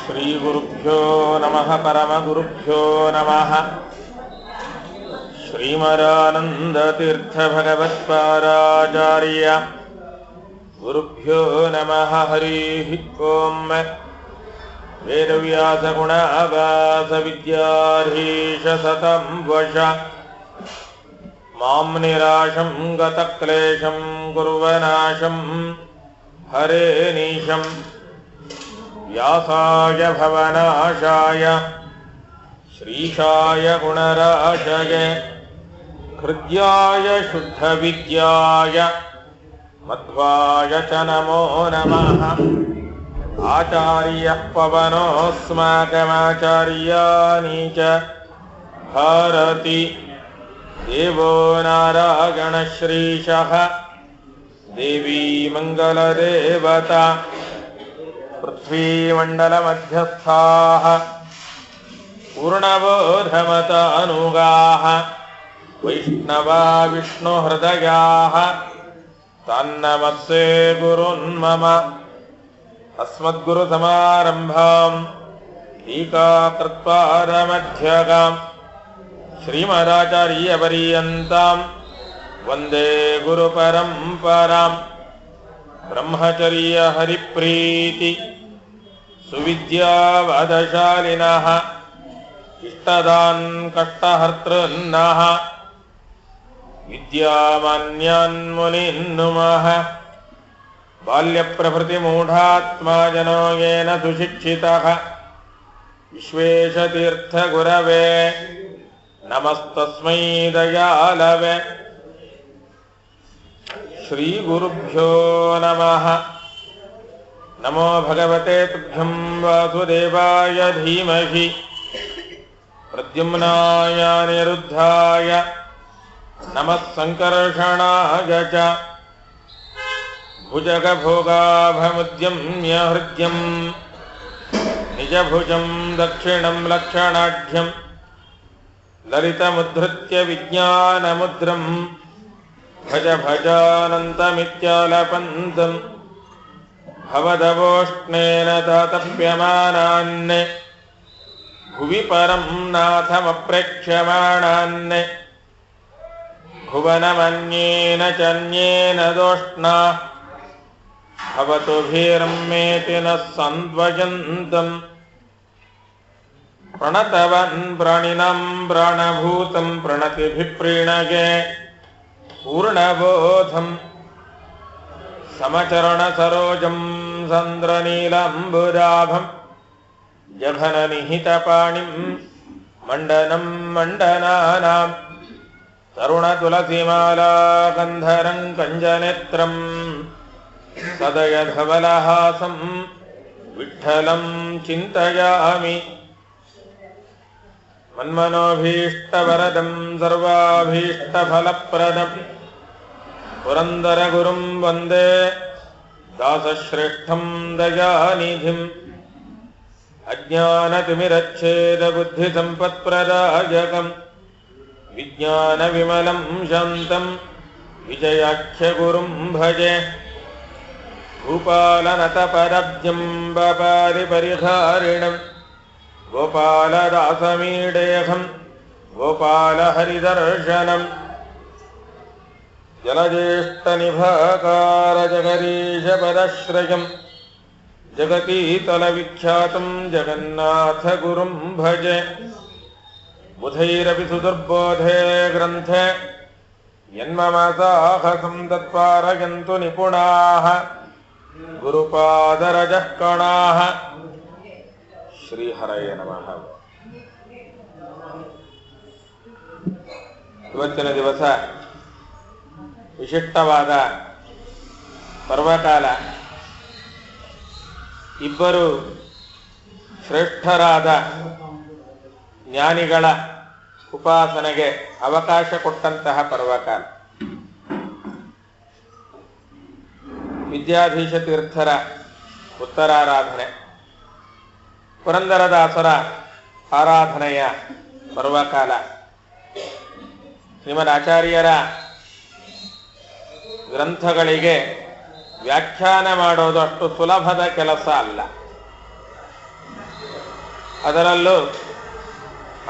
ಶ್ರೀಗುರುಭ್ಯೋ ನಮಃ ಪರಮಗುರುಭ್ಯೋ ನಮಃ. ಶ್ರೀಮದಾನಂದತೀರ್ಥಭಗವತ್ಪಾದಾಚಾರ್ಯ ಗುರುಭ್ಯೋ ನಮಃ. ಹರಿ ಓಂ. ವೇದವ್ಯಾಸಗುಣಾಗಾಸವಿದ್ಯಾಧೀಶ ಸತಂ ವಶ ಮಾಂ ನಿರಾಶಂ ಗತಕ್ಲೇಶಂ ಕುರ್ವನಾಶಂ ಹರೇ ನೀಶಂ. ವ್ಯಾಸಾಯ ಭವನಾಶಾಯ ಶ್ರೀಶಾಯ ಗುಣರಾಶಗೆ ಹೃದ್ಯಾಯ ಶುದ್ಧವಿದ್ಯಾಯ ಮಧ್ವಾಯ ಚ ನಮೋ ನಮಃ. ಆಚಾರ್ಯಃ ಪವನೋಸ್ಮಾಕಮಾಚಾರ್ಯಾಣಿ ಚ ಭಾರತಿ ದೇವೋ ನಾರಾಯಣ ಶ್ರೀಶಃ ದೇವಿ ಮಂಗಲದೇವತಾ. ಪೃಥ್ವೀಮಂಡಲಮಧ್ಯಸ್ಥಾಃ ಪೂರ್ಣಬೋಧಮತಾನುಗಾಃ ವೈಷ್ಣವಾ ವಿಷ್ಣುಹೃದಯಾಃ ತನ್ನಮಸ್ಸೇ ಗುರುನ್ಮಮ. ಅಸ್ಮದ್ಗುರುಸಮಾರಂಭಾಂ ಟೀಕಾಕೃತ್ಪಾದಮಧ್ಯಗಾಂ ಶ್ರೀಮದಾಚಾರ್ಯಪರ್ಯಂತಾಂ ವಂದೇ ಗುರುಪರಂಪರಾಂ. ಬ್ರಹ್ಮಚರ್ಯ ಹರಿಪ್ರೀತಿ ಸುವಿದ್ಯಾವಾದಶಾಲಿನಃ ಇಷ್ಟದಾನ್ ಕಷ್ಟಹರ್ತೃನ್ನಃ ವಿದ್ಯಾಮಾನ್ಯಾನ್ ಮುನೀನ್ ನುಮಃ. ಬಾಲ್ಯಪ್ರಭೃತಿಮೂಢಾತ್ಮಾ ಜನೋ ಯೇನ ಸುಶಿಕ್ಷಿತಃ ವಿಶ್ವೇಶತೀರ್ಥಗುರವೇ ನಮಸ್ತಸ್ಮೈ ದಯಾಲವೇ. ಶ್ರೀಗುರುಭ್ಯೋ ನಮಃ. ನಮೋ ಭಗವತೆ ತುಭ್ಯಂ ವಾಸುದೇವಾಯ ಧೀಮಹಿ ಪ್ರದ್ಯುಮ್ನಾಯ ಅನಿರುದ್ಧಾಯ ನಮಃ ಸಂಕರ್ಷಣಾಯ ಚ. ಭುಜಗಭೋಗಾಭಮುದ್ಯಮ್ಯ ಹೃದ್ಯಂ ನಿಜಭುಜಂ ದಕ್ಷಿಣಂ ಲಕ್ಷಣಾಢ್ಯಂ ಲಲಿತಮುದ್ಧೃತ್ಯ ವಿಜ್ಞಾನಮುದ್ರಂ ಭಜ ಭಜಾನಂತಮಿತ್ಯಾಲಪಂತಂ. ಭವದವೋಷ್ಣೇನ ತಾತಪ್ಯಮಾನಾನ್ ಭುವಿ ಪರಂ ನಾಥಮಪ್ರೇಕ್ಷ್ಯಮಾಣಾನ್ ಭುವನಮನ್ಯೇನ ಚನ್ಯೇನ ದೋಷ್ಣಾ ಭವತು ಭೀರಮ್ಮೇತಿ ನ ಸಂಧ್ವಜಂತಂ. ಪ್ರಣತವನ್ ಪ್ರಾಣಿನಾಂ ಪ್ರಾಣಭೂತಂ ಪ್ರಣತಿಭಿಪ್ರೀಣಗೆ ಪೂರ್ಣಬೋಧಂ. ಸಮಚರಣ ಸರೋಜಂ ಸಂದ್ರನೀಲಾಂಬುಜಾಭಂ ಜಘನನಿಹಿತಪಾಣಿಂ ಮಂಡನಂ ಮಂಡನಾನಾಂ. ತರುಣತುಲಸಿಮಾಲಾ ಗಂಧರಂ ಕಂಜನೇತ್ರಂ ಸದಯಧವಲಹಾಸಂ ವಿಠ್ಠಲಂ ಚಿಂತಯಾಮಿ. ಮನ್ಮನೋಭೀಷ್ಟವರದಂ ಸರ್ವಾಭೀಷ್ಟಫಲಪ್ರದಂ ಪುರಂದರಗುರುಂ ವಂದೇ ದಾಸಶ್ರೇಷ್ಠಂ ದಯಾನಿಧಿಂ. ಅಜ್ಞಾನತಿಮಿರಚ್ಛೇದಬುದ್ಧಿಸಂಪತ್ಪ್ರದಾಯಕಂ ವಿಜ್ಞಾನವಿಮಲಂ ಶಾಂತಂ ವಿಜಯಾಖ್ಯಗುರುಂ ಭಜೆ. ಭೂಪಾಲನತಪರಬ್ಜಂ ಬಪಾರಿಪರಿಹಾರಿಣಂ ಗೋಪಾಲದಾಸಮೀಡೇಹಂ ಗೋಪಾಲಹರಿದರ್ಶನಂ. ಜಲಜ್ಯೇಷ್ಠನಿಭಾಕಾರ ಜಗದೀಶಪದಶ್ರಯಂ ಜಗತೀತಲವಿಖ್ಯಾತಂ ಜಗನ್ನಾಥ ಗುರುಂ ಭಜೆ. ಬುಧೈರಪಿ ಸುದುರ್ಬೋಧೆ ಗ್ರಂಥೆ ಯನ್ಮಮಸಾಹಸಂ ತತ್ಪಾರಯಂತು ನಿಪುಣಾಃ ಗುರುಪಾದರಜಃ ಕಣಾಃ. ಶ್ರೀಹರಯೇ ನಮಃ. ಇವತ್ತಿನ ದಿವಸ ವಿಶಿಷ್ಟವಾದ ಪರ್ವಕಾಲ. ಇಬ್ಬರು ಶ್ರೇಷ್ಠರಾದ ಜ್ಞಾನಿಗಳ ಉಪಾಸನೆಗೆ ಅವಕಾಶ ಕೊಟ್ಟಂತಹ ಪರ್ವಕಾಲ. ವಿದ್ಯಾಧೀಶ ತೀರ್ಥರ ಉತ್ತರಾರಾಧನೆ, ಪುರಂದರದಾಸರ ಆರಾಧನೆಯ ಪರ್ವಕಾಲ. ಶ್ರೀಮದ್ ಆಚಾರ್ಯರ ಗ್ರಂಥಗಳಿಗೆ ವ್ಯಾಖ್ಯಾನ ಮಾಡೋದು ಅಷ್ಟು ಸುಲಭದ ಕೆಲಸ ಅಲ್ಲ. ಅದರಲ್ಲೂ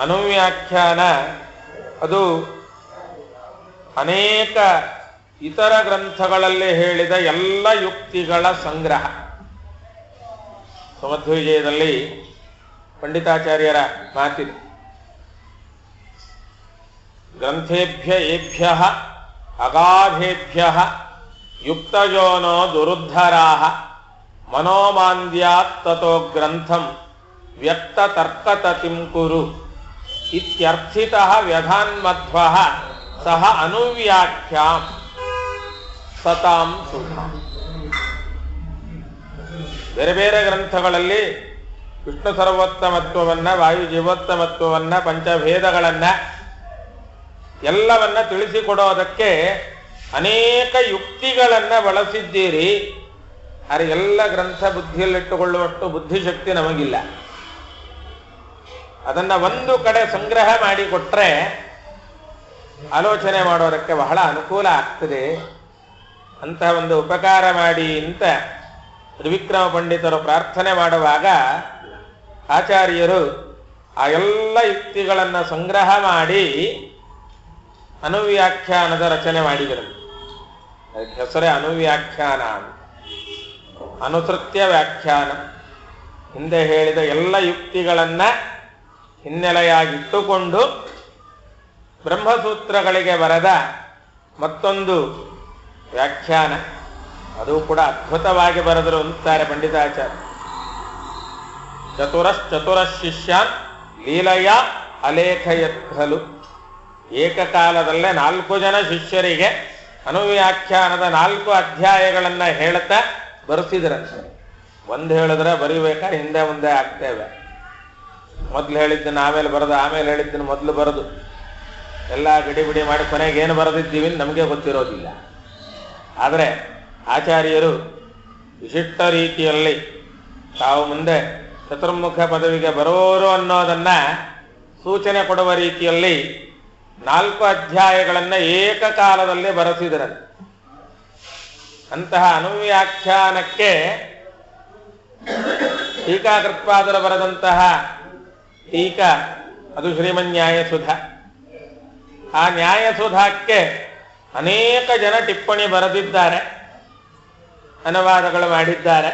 ಅನುವ್ಯಾಖ್ಯಾನ ಅದು ಅನೇಕ ಇತರ ಗ್ರಂಥಗಳಲ್ಲಿ ಹೇಳಿದ ಎಲ್ಲ ಯುಕ್ತಿಗಳ ಸಂಗ್ರಹ. ಸುಮಧ್ವವಿಜಯದಲ್ಲಿ ಪಂಡಿತಾಚಾರ್ಯರ ಮಾತಿದೆ, ಗ್ರಂಥೇಭ್ಯ ಏಭ್ಯ ಅಗಾಧೇಭ್ಯ ಯುಕ್ತಯೋನೋ ದುರುದ್ಧರಾಹ ಮನೋಮಾಂದ್ಯಾತ್ ತತೋ ಗ್ರಂಥಂ ವ್ಯಕ್ತತರ್ಕತತಿಂ ಕುರು ಇತ್ಯರ್ಥಿತಃ ವ್ಯಧಾನ್ಮಧ್ವಃ ಸಹ ಅನುವ್ಯಾಖ್ಯಾಂ ಸತಾಂ ಸುಧಾಂ. ಬೇರೆ ಬೇರೆ ಗ್ರಂಥಗಳಲ್ಲಿ ವಿಷ್ಣು ಸರ್ವೋತ್ತಮತ್ವವನ್ನ, ವಾಯು ಜೀವೋತ್ತಮತ್ವವನ್ನ, ಪಂಚಭೇದಗಳನ್ನ ಎಲ್ಲವನ್ನ ತಿಳಿಸಿಕೊಡೋದಕ್ಕೆ ಅನೇಕ ಯುಕ್ತಿಗಳನ್ನ ಬಳಸಿದ್ದೀರಿ. ಆದರೆ ಎಲ್ಲ ಗ್ರಂಥ ಬುದ್ಧಿಯಲ್ಲಿಟ್ಟುಕೊಳ್ಳುವಷ್ಟು ಬುದ್ಧಿಶಕ್ತಿ ನಮಗಿಲ್ಲ. ಅದನ್ನ ಒಂದು ಕಡೆ ಸಂಗ್ರಹ ಮಾಡಿಕೊಟ್ರೆ ಆಲೋಚನೆ ಮಾಡೋದಕ್ಕೆ ಬಹಳ ಅನುಕೂಲ ಆಗ್ತದೆ. ಅಂತಹ ಒಂದು ಉಪಕಾರ ಮಾಡಿ ಅಂತ ತ್ರಿವಿಕ್ರಮ ಪಂಡಿತರು ಪ್ರಾರ್ಥನೆ ಮಾಡುವಾಗ ಆಚಾರ್ಯರು ಆ ಎಲ್ಲ ಯುಕ್ತಿಗಳನ್ನು ಸಂಗ್ರಹ ಮಾಡಿ ಅನುವ್ಯಾಖ್ಯಾನದ ರಚನೆ ಮಾಡಿದರು. ಅದಕ್ಕೆ ಹೆಸರೇ ಅನುವ್ಯಾಖ್ಯಾನ. ಅನುಸೃತ್ಯ ವ್ಯಾಖ್ಯಾನ, ಹಿಂದೆ ಹೇಳಿದ ಎಲ್ಲ ಯುಕ್ತಿಗಳನ್ನ ಹಿನ್ನೆಲೆಯಾಗಿಟ್ಟುಕೊಂಡು ಬ್ರಹ್ಮಸೂತ್ರಗಳಿಗೆ ಬರೆದ ಮತ್ತೊಂದು ವ್ಯಾಖ್ಯಾನ. ಅದು ಕೂಡ ಅದ್ಭುತವಾಗಿ ಬರೆದರು ಅಂತಾರೆ ಪಂಡಿತಾಚಾರ್ಯ. ಚತುರ ಶಿಷ್ಯಾನ್ ಲೀಲೆಯ ಅಲೇಖಯತ್ಖಲು. ಏಕಕಾಲದಲ್ಲೇ 4 ಜನ ಶಿಷ್ಯರಿಗೆ ಅನುವ್ಯಾಖ್ಯಾನದ 4 ಅಧ್ಯಾಯಗಳನ್ನ ಹೇಳ್ತಾ ಬರೆಸಿದ್ರಂತೆ. ಒಂದು ಹೇಳಿದ್ರೆ ಬರೀಬೇಕಾ, ಹಿಂದೆ ಮುಂದೆ ಆಗ್ತೇವೆ. ಮೊದಲು ಹೇಳಿದ್ದನ್ನು ಆಮೇಲೆ ಬರೆದು, ಆಮೇಲೆ ಹೇಳಿದ್ದನ್ನು ಮೊದಲು ಬರೆದು ಎಲ್ಲ ಗಡಿಬಿಡಿ ಮಾಡಿ ಕೊನೆಗೆ ಏನು ಬರೆದಿದ್ದೀವಿ ನಮಗೆ ಗೊತ್ತಿರೋದಿಲ್ಲ. ಆದರೆ ಆಚಾರ್ಯರು ವಿಶಿಷ್ಟ ರೀತಿಯಲ್ಲಿ ತಾವು ಮುಂದೆ ಚತುರ್ಮುಖ ಪದವಿಗೆ ಬರೋರು ಅನ್ನೋದನ್ನ ಸೂಚನೆ ಕೊಡುವ ರೀತಿಯಲ್ಲಿ 4 ಅಧ್ಯಾಯಗಳನ್ನು ಏಕಕಾಲದಲ್ಲಿ ಬರೆಸಿದರಂತೆ. ಅಂತಹ ಅನುವ್ಯಾಖ್ಯಾನಕ್ಕೆ ಟೀಕಾಕೃತ್ಪಾದರು ಬರೆದಂತಹ ಟೀಕಾ ಅದು ಶ್ರೀಮನ್ಯಾಯಸುಧ. ಆ ನ್ಯಾಯಸುಧಾಕ್ಕೆ ಅನೇಕ ಜನ ಟಿಪ್ಪಣಿ ಬರೆದಿದ್ದಾರೆ, ಅನುವಾದಗಳು ಮಾಡಿದ್ದಾರೆ.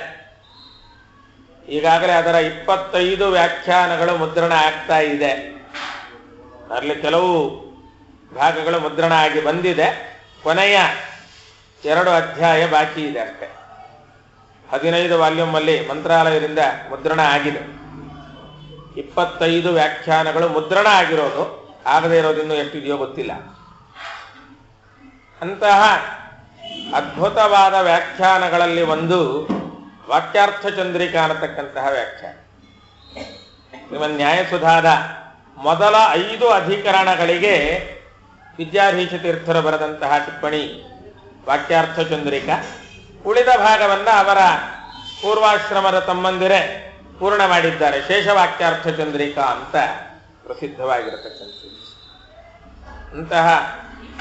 ಈಗಾಗಲೇ ಅದರ 25 ವ್ಯಾಖ್ಯಾನಗಳು ಮುದ್ರಣ ಆಗ್ತಾ ಇದೆ. ಅದರಲ್ಲಿ ಕೆಲವು ಭಾಗಗಳು ಮುದ್ರಣ ಆಗಿ ಬಂದಿದೆ. ಕೊನೆಯ 2 ಅಧ್ಯಾಯ ಬಾಕಿ ಇದೆ ಅಷ್ಟೇ. 15 ವಾಲ್ಯೂಮ್ ಅಲ್ಲಿ ಮಂತ್ರಾಲಯದಿಂದ ಮುದ್ರಣ ಆಗಿದೆ. 25 ವ್ಯಾಖ್ಯಾನಗಳು ಮುದ್ರಣ ಆಗಿರೋದು, ಆಗದೇ ಇರೋದಿನ್ನು ಎಷ್ಟಿದೆಯೋ ಗೊತ್ತಿಲ್ಲ. ಅಂತಹ ಅದ್ಭುತವಾದ ವ್ಯಾಖ್ಯಾನಗಳಲ್ಲಿ ಒಂದು ವಾಕ್ಯಾರ್ಥ ಚಂದ್ರಿಕಾ ಅನ್ನತಕ್ಕಂತಹ ವ್ಯಾಖ್ಯಾನ. ಶ್ರೀಮನ್ ನ್ಯಾಯಸುಧಾದ ಮೊದಲ 5 ಅಧಿಕರಣಗಳಿಗೆ ವಿದ್ಯಾಧೀಶ ತೀರ್ಥರು ಬರೆದಂತಹ ಟಿಪ್ಪಣಿ ವಾಕ್ಯಾರ್ಥ ಚಂದ್ರಿಕಾ. ಉಳಿದ ಭಾಗವನ್ನ ಅವರ ಪೂರ್ವಾಶ್ರಮದ ತಮ್ಮಂದಿರೇ ಪೂರ್ಣ ಮಾಡಿದ್ದಾರೆ. ಶೇಷವಾಕ್ಯಾರ್ಥ ಚಂದ್ರಿಕಾ ಅಂತ ಪ್ರಸಿದ್ಧವಾಗಿರತಕ್ಕಂಥ ಅಂತಹ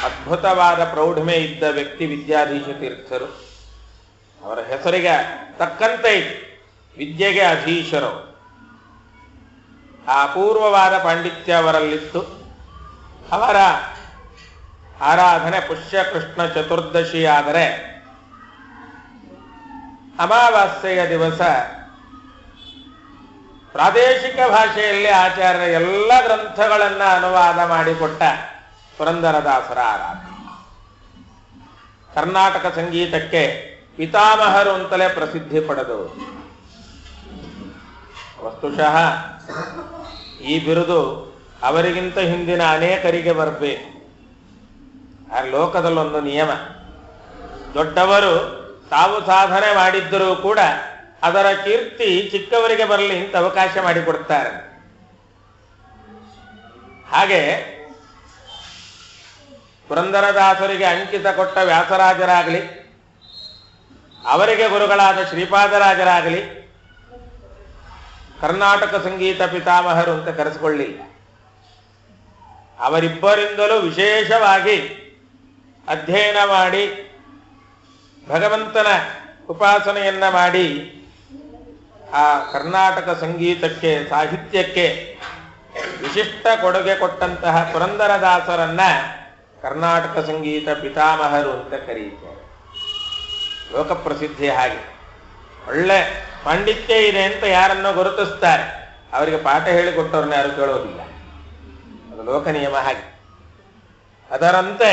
ಅದ್ಭುತವಾದ ಪ್ರೌಢಮೆ ಇದ್ದ ವ್ಯಕ್ತಿ ವಿದ್ಯಾಧೀಶ ತೀರ್ಥರು. ಅವರ ಹೆಸರಿಗೆ ತಕ್ಕಂತೆ ವಿದ್ಯೆಗೆ ಅಧೀಶರು. ಆ ಅಪೂರ್ವವಾದ ಪಾಂಡಿತ್ಯ ಅವರಲ್ಲಿತ್ತು. ಅವರ ಆರಾಧನೆ ಪುಷ್ಯ ಕೃಷ್ಣ ಚತುರ್ದಶಿ ಆದರೆ ಅಮಾವಾಸ್ಯೆಯ ದಿವಸ ಪ್ರಾದೇಶಿಕ ಭಾಷೆಯಲ್ಲಿ ಆಚಾರ್ಯ ಎಲ್ಲ ಗ್ರಂಥಗಳನ್ನ ಅನುವಾದ ಮಾಡಿಕೊಟ್ಟ ಪುರಂದರದಾಸರ ಆರಾಧನೆ. ಕರ್ನಾಟಕ ಸಂಗೀತಕ್ಕೆ ಪಿತಾಮಹರು ಅಂತಲೇ ಪ್ರಸಿದ್ಧಿ ಪಡೆದವರು. ವಸ್ತುಶಃ ಈ ಬಿರುದು ಅವರಿಗಿಂತ ಹಿಂದಿನ ಅನೇಕರಿಗೆ ಬರಬೇಕು. ಆ ಲೋಕದಲ್ಲೊಂದು ನಿಯಮ, ದೊಡ್ಡವರು ತಾವು ಸಾಧನೆ ಮಾಡಿದ್ದರೂ ಕೂಡ ಅದರ ಕೀರ್ತಿ ಚಿಕ್ಕವರಿಗೆ ಬರಲಿ ಅಂತ ಅವಕಾಶ ಮಾಡಿಕೊಡ್ತಾರೆ. ಹಾಗೆ ಪುರಂದರದಾಸರಿಗೆ ಅಂಕಿತ ಕೊಟ್ಟ ವ್ಯಾಸರಾಜರಾಗಲಿ, ಅವರಿಗೆ ಗುರುಗಳಾದ ಶ್ರೀಪಾದರಾಜರಾಗಲಿ ಕರ್ನಾಟಕ ಸಂಗೀತ ಪಿತಾಮಹರು ಅಂತ ಕರೆಸಿಕೊಳ್ಳಿಲ್ಲ. ಅವರಿಬ್ಬರಿಂದಲೂ ವಿಶೇಷವಾಗಿ ಅಧ್ಯಯನ ಮಾಡಿ ಭಗವಂತನ ಉಪಾಸನೆಯನ್ನ ಮಾಡಿ ಆ ಕರ್ನಾಟಕ ಸಂಗೀತಕ್ಕೆ, ಸಾಹಿತ್ಯಕ್ಕೆ ವಿಶಿಷ್ಟ ಕೊಡುಗೆ ಕೊಟ್ಟಂತಹ ಪುರಂದರದಾಸರನ್ನ ಕರ್ನಾಟಕ ಸಂಗೀತ ಪಿತಾಮಹರು ಅಂತ ಕರೆಯುತ್ತಾರೆ. ಲೋಕಪ್ರಸಿದ್ಧಿ ಹಾಗೆ. ಒಳ್ಳೆ ಪಾಂಡಿತ್ಯ ಇದೆ ಅಂತ ಯಾರನ್ನೋ ಗುರುತಿಸ್ತಾರೆ, ಅವರಿಗೆ ಪಾಠ ಹೇಳಿಕೊಟ್ಟವ್ರನ್ನ ಯಾರು ಕೇಳೋದಿಲ್ಲ. ಅದು ಲೋಕ ನಿಯಮ ಹಾಗೆ. ಅದರಂತೆ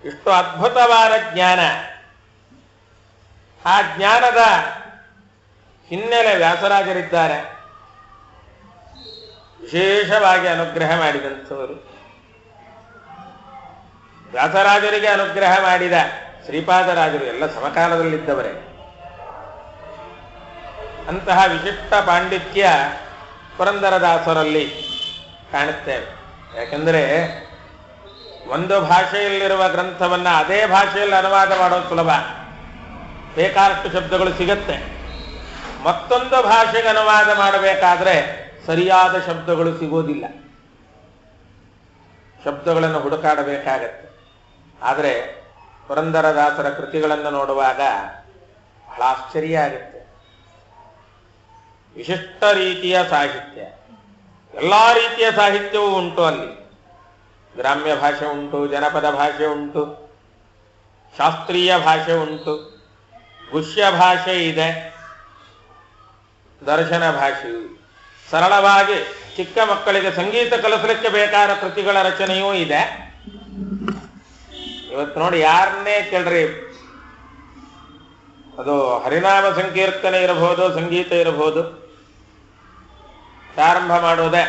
ಇಷ್ಟು ಅದ್ಭುತವಾದ ಜ್ಞಾನ, ಆ ಜ್ಞಾನದ ಹಿನ್ನೆಲೆ ವ್ಯಾಸರಾಜರಿದ್ದಾರೆ. ವಿಶೇಷವಾಗಿ ಅನುಗ್ರಹ ಮಾಡಿದಂಥವರು. ವ್ಯಾಸರಾಜರಿಗೆ ಅನುಗ್ರಹ ಮಾಡಿದ ಶ್ರೀಪಾದರಾಜರು ಎಲ್ಲ ಸಮಕಾಲದಲ್ಲಿದ್ದವರೇ. ಅಂತಹ ವಿಶಿಷ್ಟ ಪಾಂಡಿತ್ಯ ಪುರಂದರದಾಸರಲ್ಲಿ ಕಾಣುತ್ತೇವೆ. ಯಾಕೆಂದರೆ ಒಂದು ಭಾಷೆಯಲ್ಲಿರುವ ಗ್ರಂಥವನ್ನ ಅದೇ ಭಾಷೆಯಲ್ಲಿ ಅನುವಾದ ಮಾಡೋದು ಸುಲಭ, ಬೇಕಾದಷ್ಟು ಶಬ್ದಗಳು ಸಿಗತ್ತೆ. ಮತ್ತೊಂದು ಭಾಷೆಗೆ ಅನುವಾದ ಮಾಡಬೇಕಾದ್ರೆ ಸರಿಯಾದ ಶಬ್ದಗಳು ಸಿಗೋದಿಲ್ಲ, ಶಬ್ದಗಳನ್ನು ಹುಡುಕಾಡಬೇಕಾಗತ್ತೆ. ಆದರೆ ಪುರಂದರದಾಸರ ಕೃತಿಗಳನ್ನು ನೋಡುವಾಗ ಬಹಳ ಆಶ್ಚರ್ಯ ಆಗುತ್ತೆ. ವಿಶಿಷ್ಟ ರೀತಿಯ ಸಾಹಿತ್ಯ, ಎಲ್ಲ ರೀತಿಯ ಸಾಹಿತ್ಯವೂ ಉಂಟು ಅಲ್ಲಿ. ಗ್ರಾಮ್ಯ ಭಾಷೆ ಉಂಟು, ಜನಪದ ಭಾಷೆ ಉಂಟು, ಶಾಸ್ತ್ರೀಯ ಭಾಷೆ ಉಂಟು, ಗುಷ್ಯ ಭಾಷೆ ಇದೆ, ದರ್ಶನ ಭಾಷೆಯು, ಸರಳವಾಗಿ ಚಿಕ್ಕ ಮಕ್ಕಳಿಗೆ ಸಂಗೀತ ಕಲಿಸಲಿಕ್ಕೆ ಬೇಕಾದ ಕೃತಿಗಳ ರಚನೆಯೂ ಇದೆ. ಇವತ್ತು ನೋಡಿ, ಯಾರನ್ನೇ ಕೇಳ್ರಿ, ಅದು ಹರಿನಾಮ ಸಂಕೀರ್ತನೆ ಇರಬಹುದು, ಸಂಗೀತ ಇರಬಹುದು, ಪ್ರಾರಂಭ ಮಾಡೋದೆ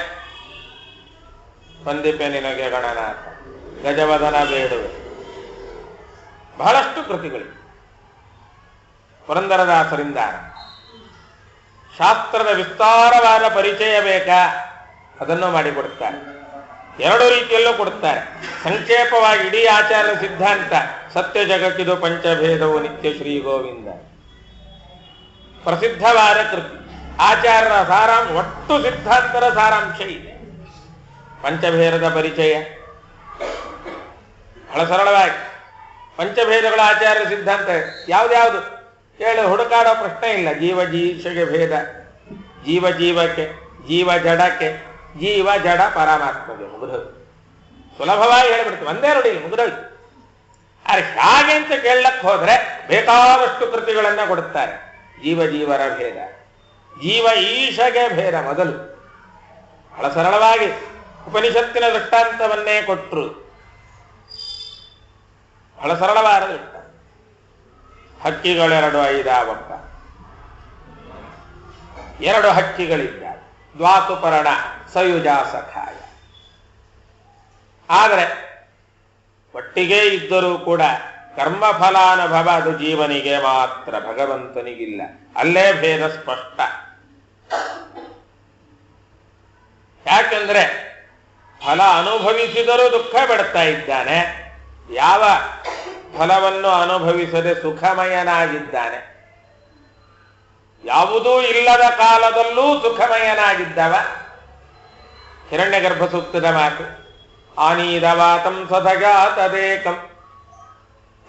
ವಂದಿಪೆ ನಿನಗೆ ಗಣನಾಥ, ಗಜವದನ ಬೇಡುವೆ, ಬಹಳಷ್ಟು ಕೃತಿಗಳು ಪುರಂದರದಾಸರಿಂದ. ಶಾಸ್ತ್ರದ ವಿಸ್ತಾರವಾದ ಪರಿಚಯ ಬೇಕಾ, ಅದನ್ನು ಮಾಡಿಕೊಡುತ್ತಾರೆ. ಎರಡು ರೀತಿಯಲ್ಲೂ ಕೊಡುತ್ತಾರೆ. ಸಂಕ್ಷೇಪವಾಗಿ ಇಡೀ ಆಚಾರ್ಯ ಸಿದ್ಧಾಂತ, ಸತ್ಯ ಜಗಕ್ಕಿದು ಪಂಚಭೇದವು ನಿತ್ಯ ಶ್ರೀ ಗೋವಿಂದ, ಪ್ರಸಿದ್ಧವಾದ ಕೃತಿ. ಆಚಾರ್ಯರ ಸಾರಾಂಶ, ಒಟ್ಟು ಸಿದ್ಧಾಂತರ ಸಾರಾಂಶ ಇದೆ. ಪಂಚಭೇದದ ಪರಿಚಯ ಬಹಳ ಸರಳವಾಗಿ. ಪಂಚಭೇದಗಳ ಆಚಾರ್ಯ ಸಿದ್ಧಾಂತ ಯಾವ್ದ್ಯಾವುದು ಹೇಳಿ ಹುಡುಕಾಡೋ ಪ್ರಶ್ನೆ ಇಲ್ಲ. ಜೀವ ಜೀಶಗೆ ಭೇದ, ಜೀವ ಜೀವಕ್ಕೆ, ಜೀವ ಜಡಕ್ಕೆ, ಜೀವ ಜಡ ಪರಮಾತ್ಮಗೆ, ಮುಗಿದೋದು. ಸುಲಭವಾಗಿ ಹೇಳಿಬಿಡ್ತೀವಿ, ಒಂದೇ ನೋಡಿ ಮುಗಿದೋಯ್ತು. ಆದರೆ ಹಾಗೆ ಅಂತ ಕೇಳಕ್ಕೆ ಹೋದ್ರೆ ಬೇಕಾದಷ್ಟು ಕೃತಿಗಳನ್ನ ಕೊಡುತ್ತಾರೆ. ಜೀವ ಜೀವರ ಭೇದ, ಜೀವ ಈಶಗೆ ಭೇದ ಮೊದಲು ಬಹಳ ಸರಳವಾಗಿ ಉಪನಿಷತ್ತಿನ ದೃಷ್ಟಾಂತವನ್ನೇ ಕೊಟ್ಟರು. ಬಹಳ ಸರಳವಾದ ದೃಷ್ಟಾಂತ. ಹಕ್ಕಿಗಳೆರಡು ಐದಾವಪ್ಪ, ಎರಡು ಹಕ್ಕಿಗಳಿದ್ದ, ದ್ವಾತುಪರ್ಣ ಸಯುಜಾ ಸಖಾಯ. ಆದರೆ ಒಟ್ಟಿಗೆ ಇದ್ದರೂ ಕೂಡ ಕರ್ಮಫಲಾನುಭವ ಅದು ಜೀವನಿಗೆ ಮಾತ್ರ, ಭಗವಂತನಿಗಿಲ್ಲ. ಅಲ್ಲೇ ಭೇದ ಸ್ಪಷ್ಟ. ಯಾಕೆಂದ್ರೆ ಫಲ ಅನುಭವಿಸಿದರೂ ದುಃಖ ಬಿಡ್ತಾ ಇದ್ದಾನೆ, ಯಾವ ಫಲವನ್ನು ಅನುಭವಿಸದೆ ಸುಖಮಯನಾಗಿದ್ದಾನೆ. ಯಾವುದೂ ಇಲ್ಲದ ಕಾಲದಲ್ಲೂ ಸುಖಮಯನಾಗಿದ್ದವ. ಹಿರಣ್ಯಗರ್ಭ ಸೂಕ್ತದ ಮಾತು, ಆನೀದವಾತಂ ಸ್ವಧಯಾ ತದೇಕಂ,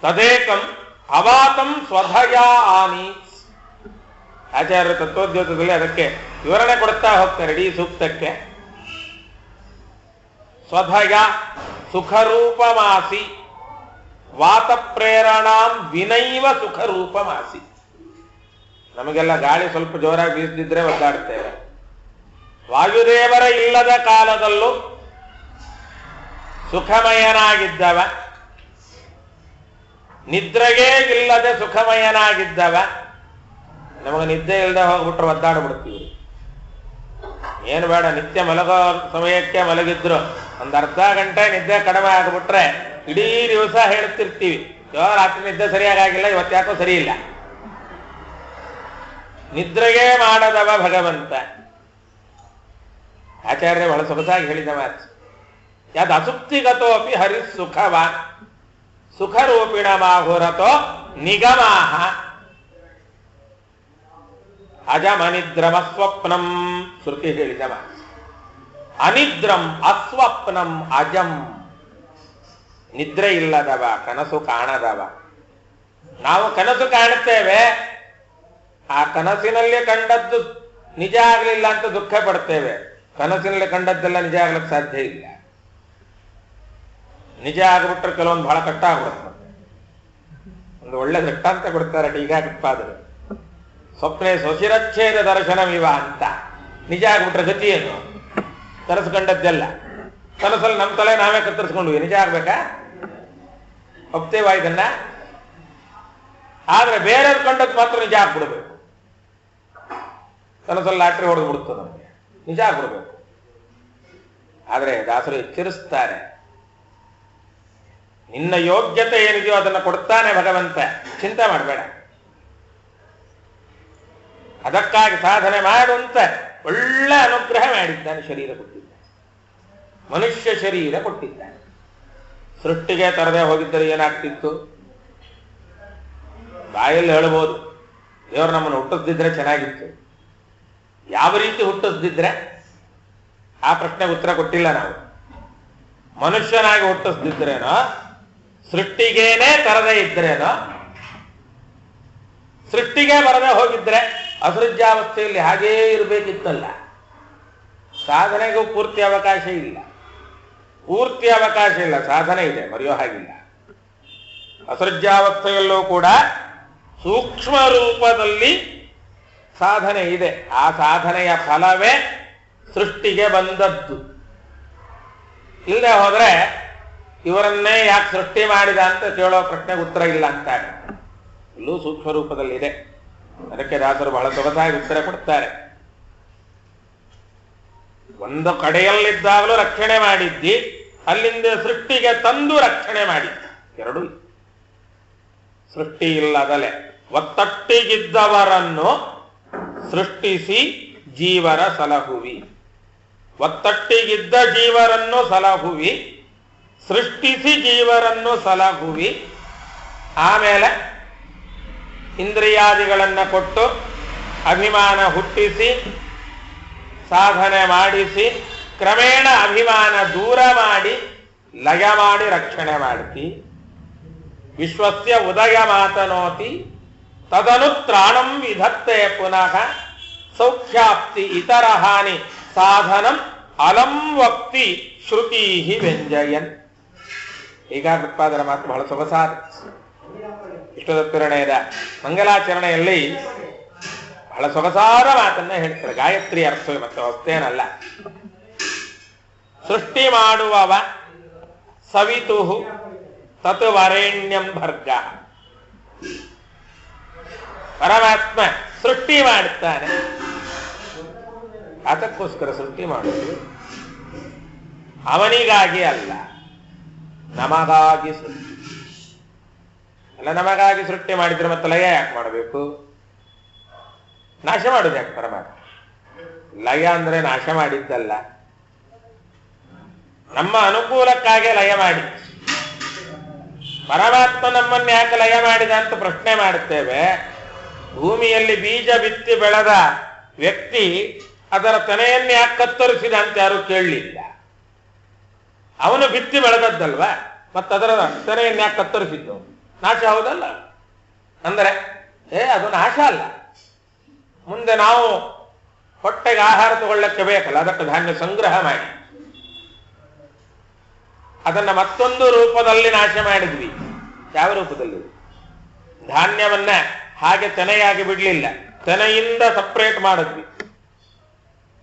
ತದೇಕಂ ಅವಾತಂ ಸ್ವಧಯಾ ಆನಿ. ಆಚಾರ್ಯ ತತ್ವೋದ್ಯೋತದಲ್ಲಿ ಅದಕ್ಕೆ ವಿವರಣೆ ಕೊಡ್ತಾ ಹೋಗ್ತಾರೆ ಇಡೀ ಸೂಕ್ತಕ್ಕೆ. ಸ್ವಧಯ ಸುಖರೂಪಮಾಸಿ, ವಾತ ಪ್ರೇರಣಾಂ ವಿನೈವ ಸುಖರೂಪಮಾಸಿ. ನಮಗೆಲ್ಲ ಗಾಳಿ ಸ್ವಲ್ಪ ಜೋರಾಗಿ ಬೀಸದಿದ್ರೆ ಒದ್ದಾಡ್ತೇವೆ. ವಾಯುದೇವರ ಇಲ್ಲದ ಕಾಲದಲ್ಲೂ ಸುಖಮಯನಾಗಿದ್ದವ, ನಿದ್ರೆಗೇ ಇಲ್ಲದೆ ಸುಖಮಯನಾಗಿದ್ದವ. ನಮಗೆ ನಿದ್ದೆ ಇಲ್ಲದೆ ಹೋಗ್ಬಿಟ್ರೆ ಒದ್ದಾಡ್ಬಿಡ್ತೀವಿ. ಏನು ಬೇಡ, ನಿತ್ಯ ಮಲಗೋ ಸಮಯಕ್ಕೆ ಮಲಗಿದ್ರು ಒಂದು ಅರ್ಧ ಗಂಟೆ ನಿದ್ದೆ ಕಡಿಮೆ ಆಗಿಬಿಟ್ರೆ ಇಡೀ ದಿವಸ ಹೇಳ್ತಿರ್ತೀವಿ, ರಾತ್ರಿ ನಿದ್ದೆ ಸರಿಯಾಗಿಲ್ಲ, ಇವತ್ತು ಯಾಕೋ ಸರಿ ಇಲ್ಲ. ನಿದ್ರೆಗೆ ಮಾಡದವ ಭಗವಂತ. ಆಚಾರ್ಯ ಬಹಳ ಸೊಗಸಾಗಿ ಹೇಳಿದ ಮಾತು, ಯಾದ ಅಸುಪ್ತಿಗತೋ ಅಪಿ ಹರಿ ಸುಖವಾನ್, ಸುಖರೂಪಿಣ ಮಾಹುರತೋ ನಿಗಮಾಹ, ಅಜಮನಿದ್ರಮ ಸ್ವಪ್ನಂ. ಶ್ರುತಿ ಹೇಳಿದ ಮಾತು, ಅನಿದ್ರಂ ಅಸ್ವಪ್ನಂ ಅಜಂ. ನಿದ್ರೆ ಇಲ್ಲದವ, ಕನಸು ಕಾಣದವ. ನಾವು ಕನಸು ಕಾಣುತ್ತೇವೆ, ಆ ಕನಸಿನಲ್ಲಿ ಕಂಡದ್ದು ನಿಜ ಆಗಲಿಲ್ಲ ಅಂತ ದುಃಖ ಪಡ್ತೇವೆ. ಕನಸಿನಲ್ಲಿ ಕಂಡದ್ದೆಲ್ಲ ನಿಜ ಆಗ್ಲಿಕ್ಕೆ ಸಾಧ್ಯ ಇಲ್ಲ. ನಿಜ ಆಗ್ಬಿಟ್ರೆ ಕೆಲವೊಂದು ಬಹಳ ಕಷ್ಟ ಆಗ್ಬಿಡುತ್ತೆ. ಒಂದು ಒಳ್ಳೆ ದೃಷ್ಟಾಂತ ಕೊಡ್ತಾರೆ ಟೀಕಾಕೃತ್ಪಾದರು. ಸ್ವಪ್ನೆ ಸ್ವಶಿರಚ್ಛೇದ ದರ್ಶನವಿವ ಅಂತ. ನಿಜ ಆಗ್ಬಿಟ್ರೆ ಗತಿ ಏನು? ಕನಸು ಕಂಡದ್ದೆಲ್ಲ ಕನಸಲ್ಲಿ ನಮ್ಮ ತಲೆ ನಾವೇ ಕತ್ತರಿಸ್ಕೊಂಡ್ವಿ. ನಿಜ ಆಗ್ಬೇಕಾ? ಒಪ್ತೇವಾ ಇದನ್ನ? ಆದ್ರೆ ಬೇರೆಯವ್ರು ಕಂಡದ್ದು ಮಾತ್ರ ನಿಜ ಆಗ್ಬಿಡ್ಬೇಕು. ಕನಸಲ್ಲಿ ಲಾಟ್ರಿ ಹೊಡೆದು ಬಿಡುತ್ತೆ ನಮಗೆ, ನಿಜ ಆಗ್ಬಿಡ್ಬೇಕು. ಆದ್ರೆ ದಾಸರು ಎಚ್ಚರಿಸ್ತಾರೆ, ನಿನ್ನ ಯೋಗ್ಯತೆ ಏನಿದೆಯೋ ಅದನ್ನು ಕೊಡ್ತಾನೆ ಭಗವಂತ, ಚಿಂತೆ ಮಾಡಬೇಡ. ಅದಕ್ಕಾಗಿ ಸಾಧನೆ ಮಾಡುವಂತ ಒಳ್ಳೆ ಅನುಗ್ರಹ ಮಾಡಿದ್ದಾನೆ. ಶರೀರ ಕೊಟ್ಟಿದ್ದಾನೆ, ಮನುಷ್ಯ ಶರೀರ ಕೊಟ್ಟಿದ್ದಾನೆ. ಸೃಷ್ಟಿಗೆ ತರದೆ ಹೋಗಿದ್ದರೆ ಏನಾಗ್ತಿತ್ತು? ಬಾಯಲ್ಲಿ ಹೇಳ್ಬೋದು, ದೇವರು ನಮ್ಮನ್ನು ಹುಟ್ಟಿಸ್ದಿದ್ರೆ ಚೆನ್ನಾಗಿತ್ತು. ಯಾವ ರೀತಿ ಹುಟ್ಟಿಸ್ದಿದ್ರೆ? ಆ ಪ್ರಶ್ನೆಗೆ ಉತ್ತರ ಕೊಟ್ಟಿಲ್ಲ ನಾವು. ಮನುಷ್ಯನಾಗಿ ಹುಟ್ಟಿಸ್ದಿದ್ರೇನೋ, ಸೃಷ್ಟಿಗೇನೆ ತರದೇ ಇದ್ರೇನೋ, ಸೃಷ್ಟಿಗೆ ಬರದೆ ಹೋಗಿದ್ರೆ ಅಸೃಜ್ಯಾವಸ್ಥೆಯಲ್ಲಿ ಹಾಗೇ ಇರಬೇಕಿತ್ತಲ್ಲ. ಸಾಧನೆಗೂ ಪೂರ್ತಿ ಅವಕಾಶ ಇಲ್ಲ. ಪೂರ್ತಿ ಅವಕಾಶ ಇಲ್ಲ, ಸಾಧನೆ ಇದೆ, ಮರೆಯೋ ಹಾಗಿಲ್ಲ. ಅಸೃಜ್ಯಾವಸ್ಥೆಯಲ್ಲೂ ಕೂಡ ಸೂಕ್ಷ್ಮ ರೂಪದಲ್ಲಿ ಸಾಧನೆ ಇದೆ. ಆ ಸಾಧನೆಯ ಫಲವೇ ಸೃಷ್ಟಿಗೆ ಬಂದದ್ದು. ಇಲ್ಲದೆ ಹೋದ್ರೆ ಇವರನ್ನೇ ಯಾಕೆ ಸೃಷ್ಟಿ ಮಾಡಿದ ಅಂತ ಕೇಳೋ ಪ್ರಶ್ನೆಗೆ ಉತ್ತರ ಇಲ್ಲ ಅಂತಾರೆ. ಇಲ್ಲೂ ಸೂಕ್ಷ್ಮ ರೂಪದಲ್ಲಿದೆ. ಅದಕ್ಕೆ ದಾಸರು ಬಹಳ ಸೊಗಸಾಗಿ ಉತ್ತರ ಕೊಡ್ತಾರೆ. ಒಂದು ಕಡೆಯಲ್ಲಿದ್ದಾಗಲೂ ರಕ್ಷಣೆ ಮಾಡಿದ್ದಿ, ಅಲ್ಲಿಂದ ಸೃಷ್ಟಿಗೆ ತಂದು ರಕ್ಷಣೆ ಮಾಡಿದ್ದಿ. ಎರಡೂ ಸೃಷ್ಟಿ ಇಲ್ಲದಲೆ ಒತ್ತಟ್ಟಿಗಿದ್ದವರನ್ನು ಸೃಷ್ಟಿಸಿ ಜೀವರ ಸಲಹುವಿ. ಒತ್ತಟ್ಟಿಗಿದ್ದ ಜೀವರನ್ನು ಸಲಹುವಿ, ಸೃಷ್ಟಿಸಿ ಜೀವರನ್ನು ಸಲಹುವಿ. ಆಮೇಲೆ ಇಂದ್ರಿಯಾದಿಗಳನ್ನು ಕೊಟ್ಟು ಅಭಿಮಾನ ಹುಟ್ಟಿಸಿ ಸಾಧನೆ ಮಾಡಿಸಿ ಕ್ರಮೇಣ ಅಭಿಮಾನ ದೂರ ಮಾಡಿ ಲಯ ಮಾಡಿ ರಕ್ಷಣೆ ಮಾಡ್ತಿ. ವಿಶ್ವಸ್ಯ ಉದಯ ಮಾತನೋತಿ ತದನು ತ್ರಾಣಂ ವಿಧತ್ತೆ ಪುನಃ ಸೌಖ್ಯಾಪ್ತಿ ಇತರ ಹಾನಿ ಸಾಧನಂ ಅಲಂ ವಕ್ತಿ ಶ್ರುತಿ ವ್ಯಂಜಯನ್. ಏಕಾಗ್ರಪಾದರ ಮಾತು ಬಹಳ ಸೊಗಸಾದ. ಇಷ್ಟದತ್ತಿರಣೆಯದ ಮಂಗಲಾಚರಣೆಯಲ್ಲಿ ಬಹಳ ಸೊಗಸಾದ ಮಾತನ್ನ ಹೇಳ್ತಾರೆ. ಗಾಯತ್ರಿ ಅರ್ಥವೇ, ಮತ್ತೆ ಹೊಸ್ತೇನಲ್ಲ. ಸೃಷ್ಟಿ ಮಾಡುವವ ಸವಿತು ತತ್ ವರೇಣ್ಯಂ ಭರ್ಗ. ಪರಮಾತ್ಮ ಸೃಷ್ಟಿ ಮಾಡುತ್ತಾನೆ. ಅದಕ್ಕೋಸ್ಕರ ಸೃಷ್ಟಿ ಮಾಡುವುದು ಅವನಿಗಾಗಿ ಅಲ್ಲ, ನಮಗಾಗಿ ಸೃಷ್ಟಿ ಅಲ್ಲ. ನಮಗಾಗಿ ಸೃಷ್ಟಿ ಮಾಡಿದ್ರೆ ಮತ್ತೆ ಲಯ ಯಾಕೆ ಮಾಡಬೇಕು? ನಾಶ ಮಾಡುದು ಯಾಕೆ ಪರಮಾತ್ಮ? ಲಯ ಅಂದ್ರೆ ನಾಶ ಮಾಡಿದ್ದಲ್ಲ, ನಮ್ಮ ಅನುಕೂಲಕ್ಕಾಗಿ ಲಯ ಮಾಡಿ. ಪರಮಾತ್ಮ ನಮ್ಮನ್ನು ಯಾಕೆ ಲಯ ಮಾಡಿದ ಅಂತ ಪ್ರಶ್ನೆ ಮಾಡುತ್ತೇವೆ. ಭೂಮಿಯಲ್ಲಿ ಬೀಜ ಬಿತ್ತಿ ಬೆಳೆದ ವ್ಯಕ್ತಿ ಅದರ ತೆನೆಯನ್ನು ಯಾಕೆ ಕತ್ತರಿಸಿದ ಅಂತ ಯಾರು ಕೇಳಲಿಲ್ಲ. ಅವನು ಬಿತ್ತಿ ಬೆಳೆದದ್ದಲ್ವ, ಮತ್ತದರ ತೆನೆಯನ್ನು ಯಾಕೆ ಕತ್ತರಿಸಿದ್ದು? ನಾಶ ಹೌದಲ್ಲ. ಅಂದರೆ ಅದು ನಾಶ ಅಲ್ಲ. ಮುಂದೆ ನಾವು ಹೊಟ್ಟೆಗೆ ಆಹಾರ ತಗೊಳ್ಳಕ್ಕೆ ಬೇಕಲ್ಲ, ಅದಕ್ಕೆ ಧಾನ್ಯ ಸಂಗ್ರಹ ಮಾಡಿ ಅದನ್ನ ಮತ್ತೊಂದು ರೂಪದಲ್ಲಿ ನಾಶ ಮಾಡಿದ್ವಿ. ಯಾವ ರೂಪದಲ್ಲಿ? ಧಾನ್ಯವನ್ನ ಹಾಗೆ ತೆನೆಯಾಗಿ ಬಿಡ್ಲಿಲ್ಲ, ತೆನೆಯಿಂದ ಸಪ್ರೇಟ್ ಮಾಡಿದ್ವಿ.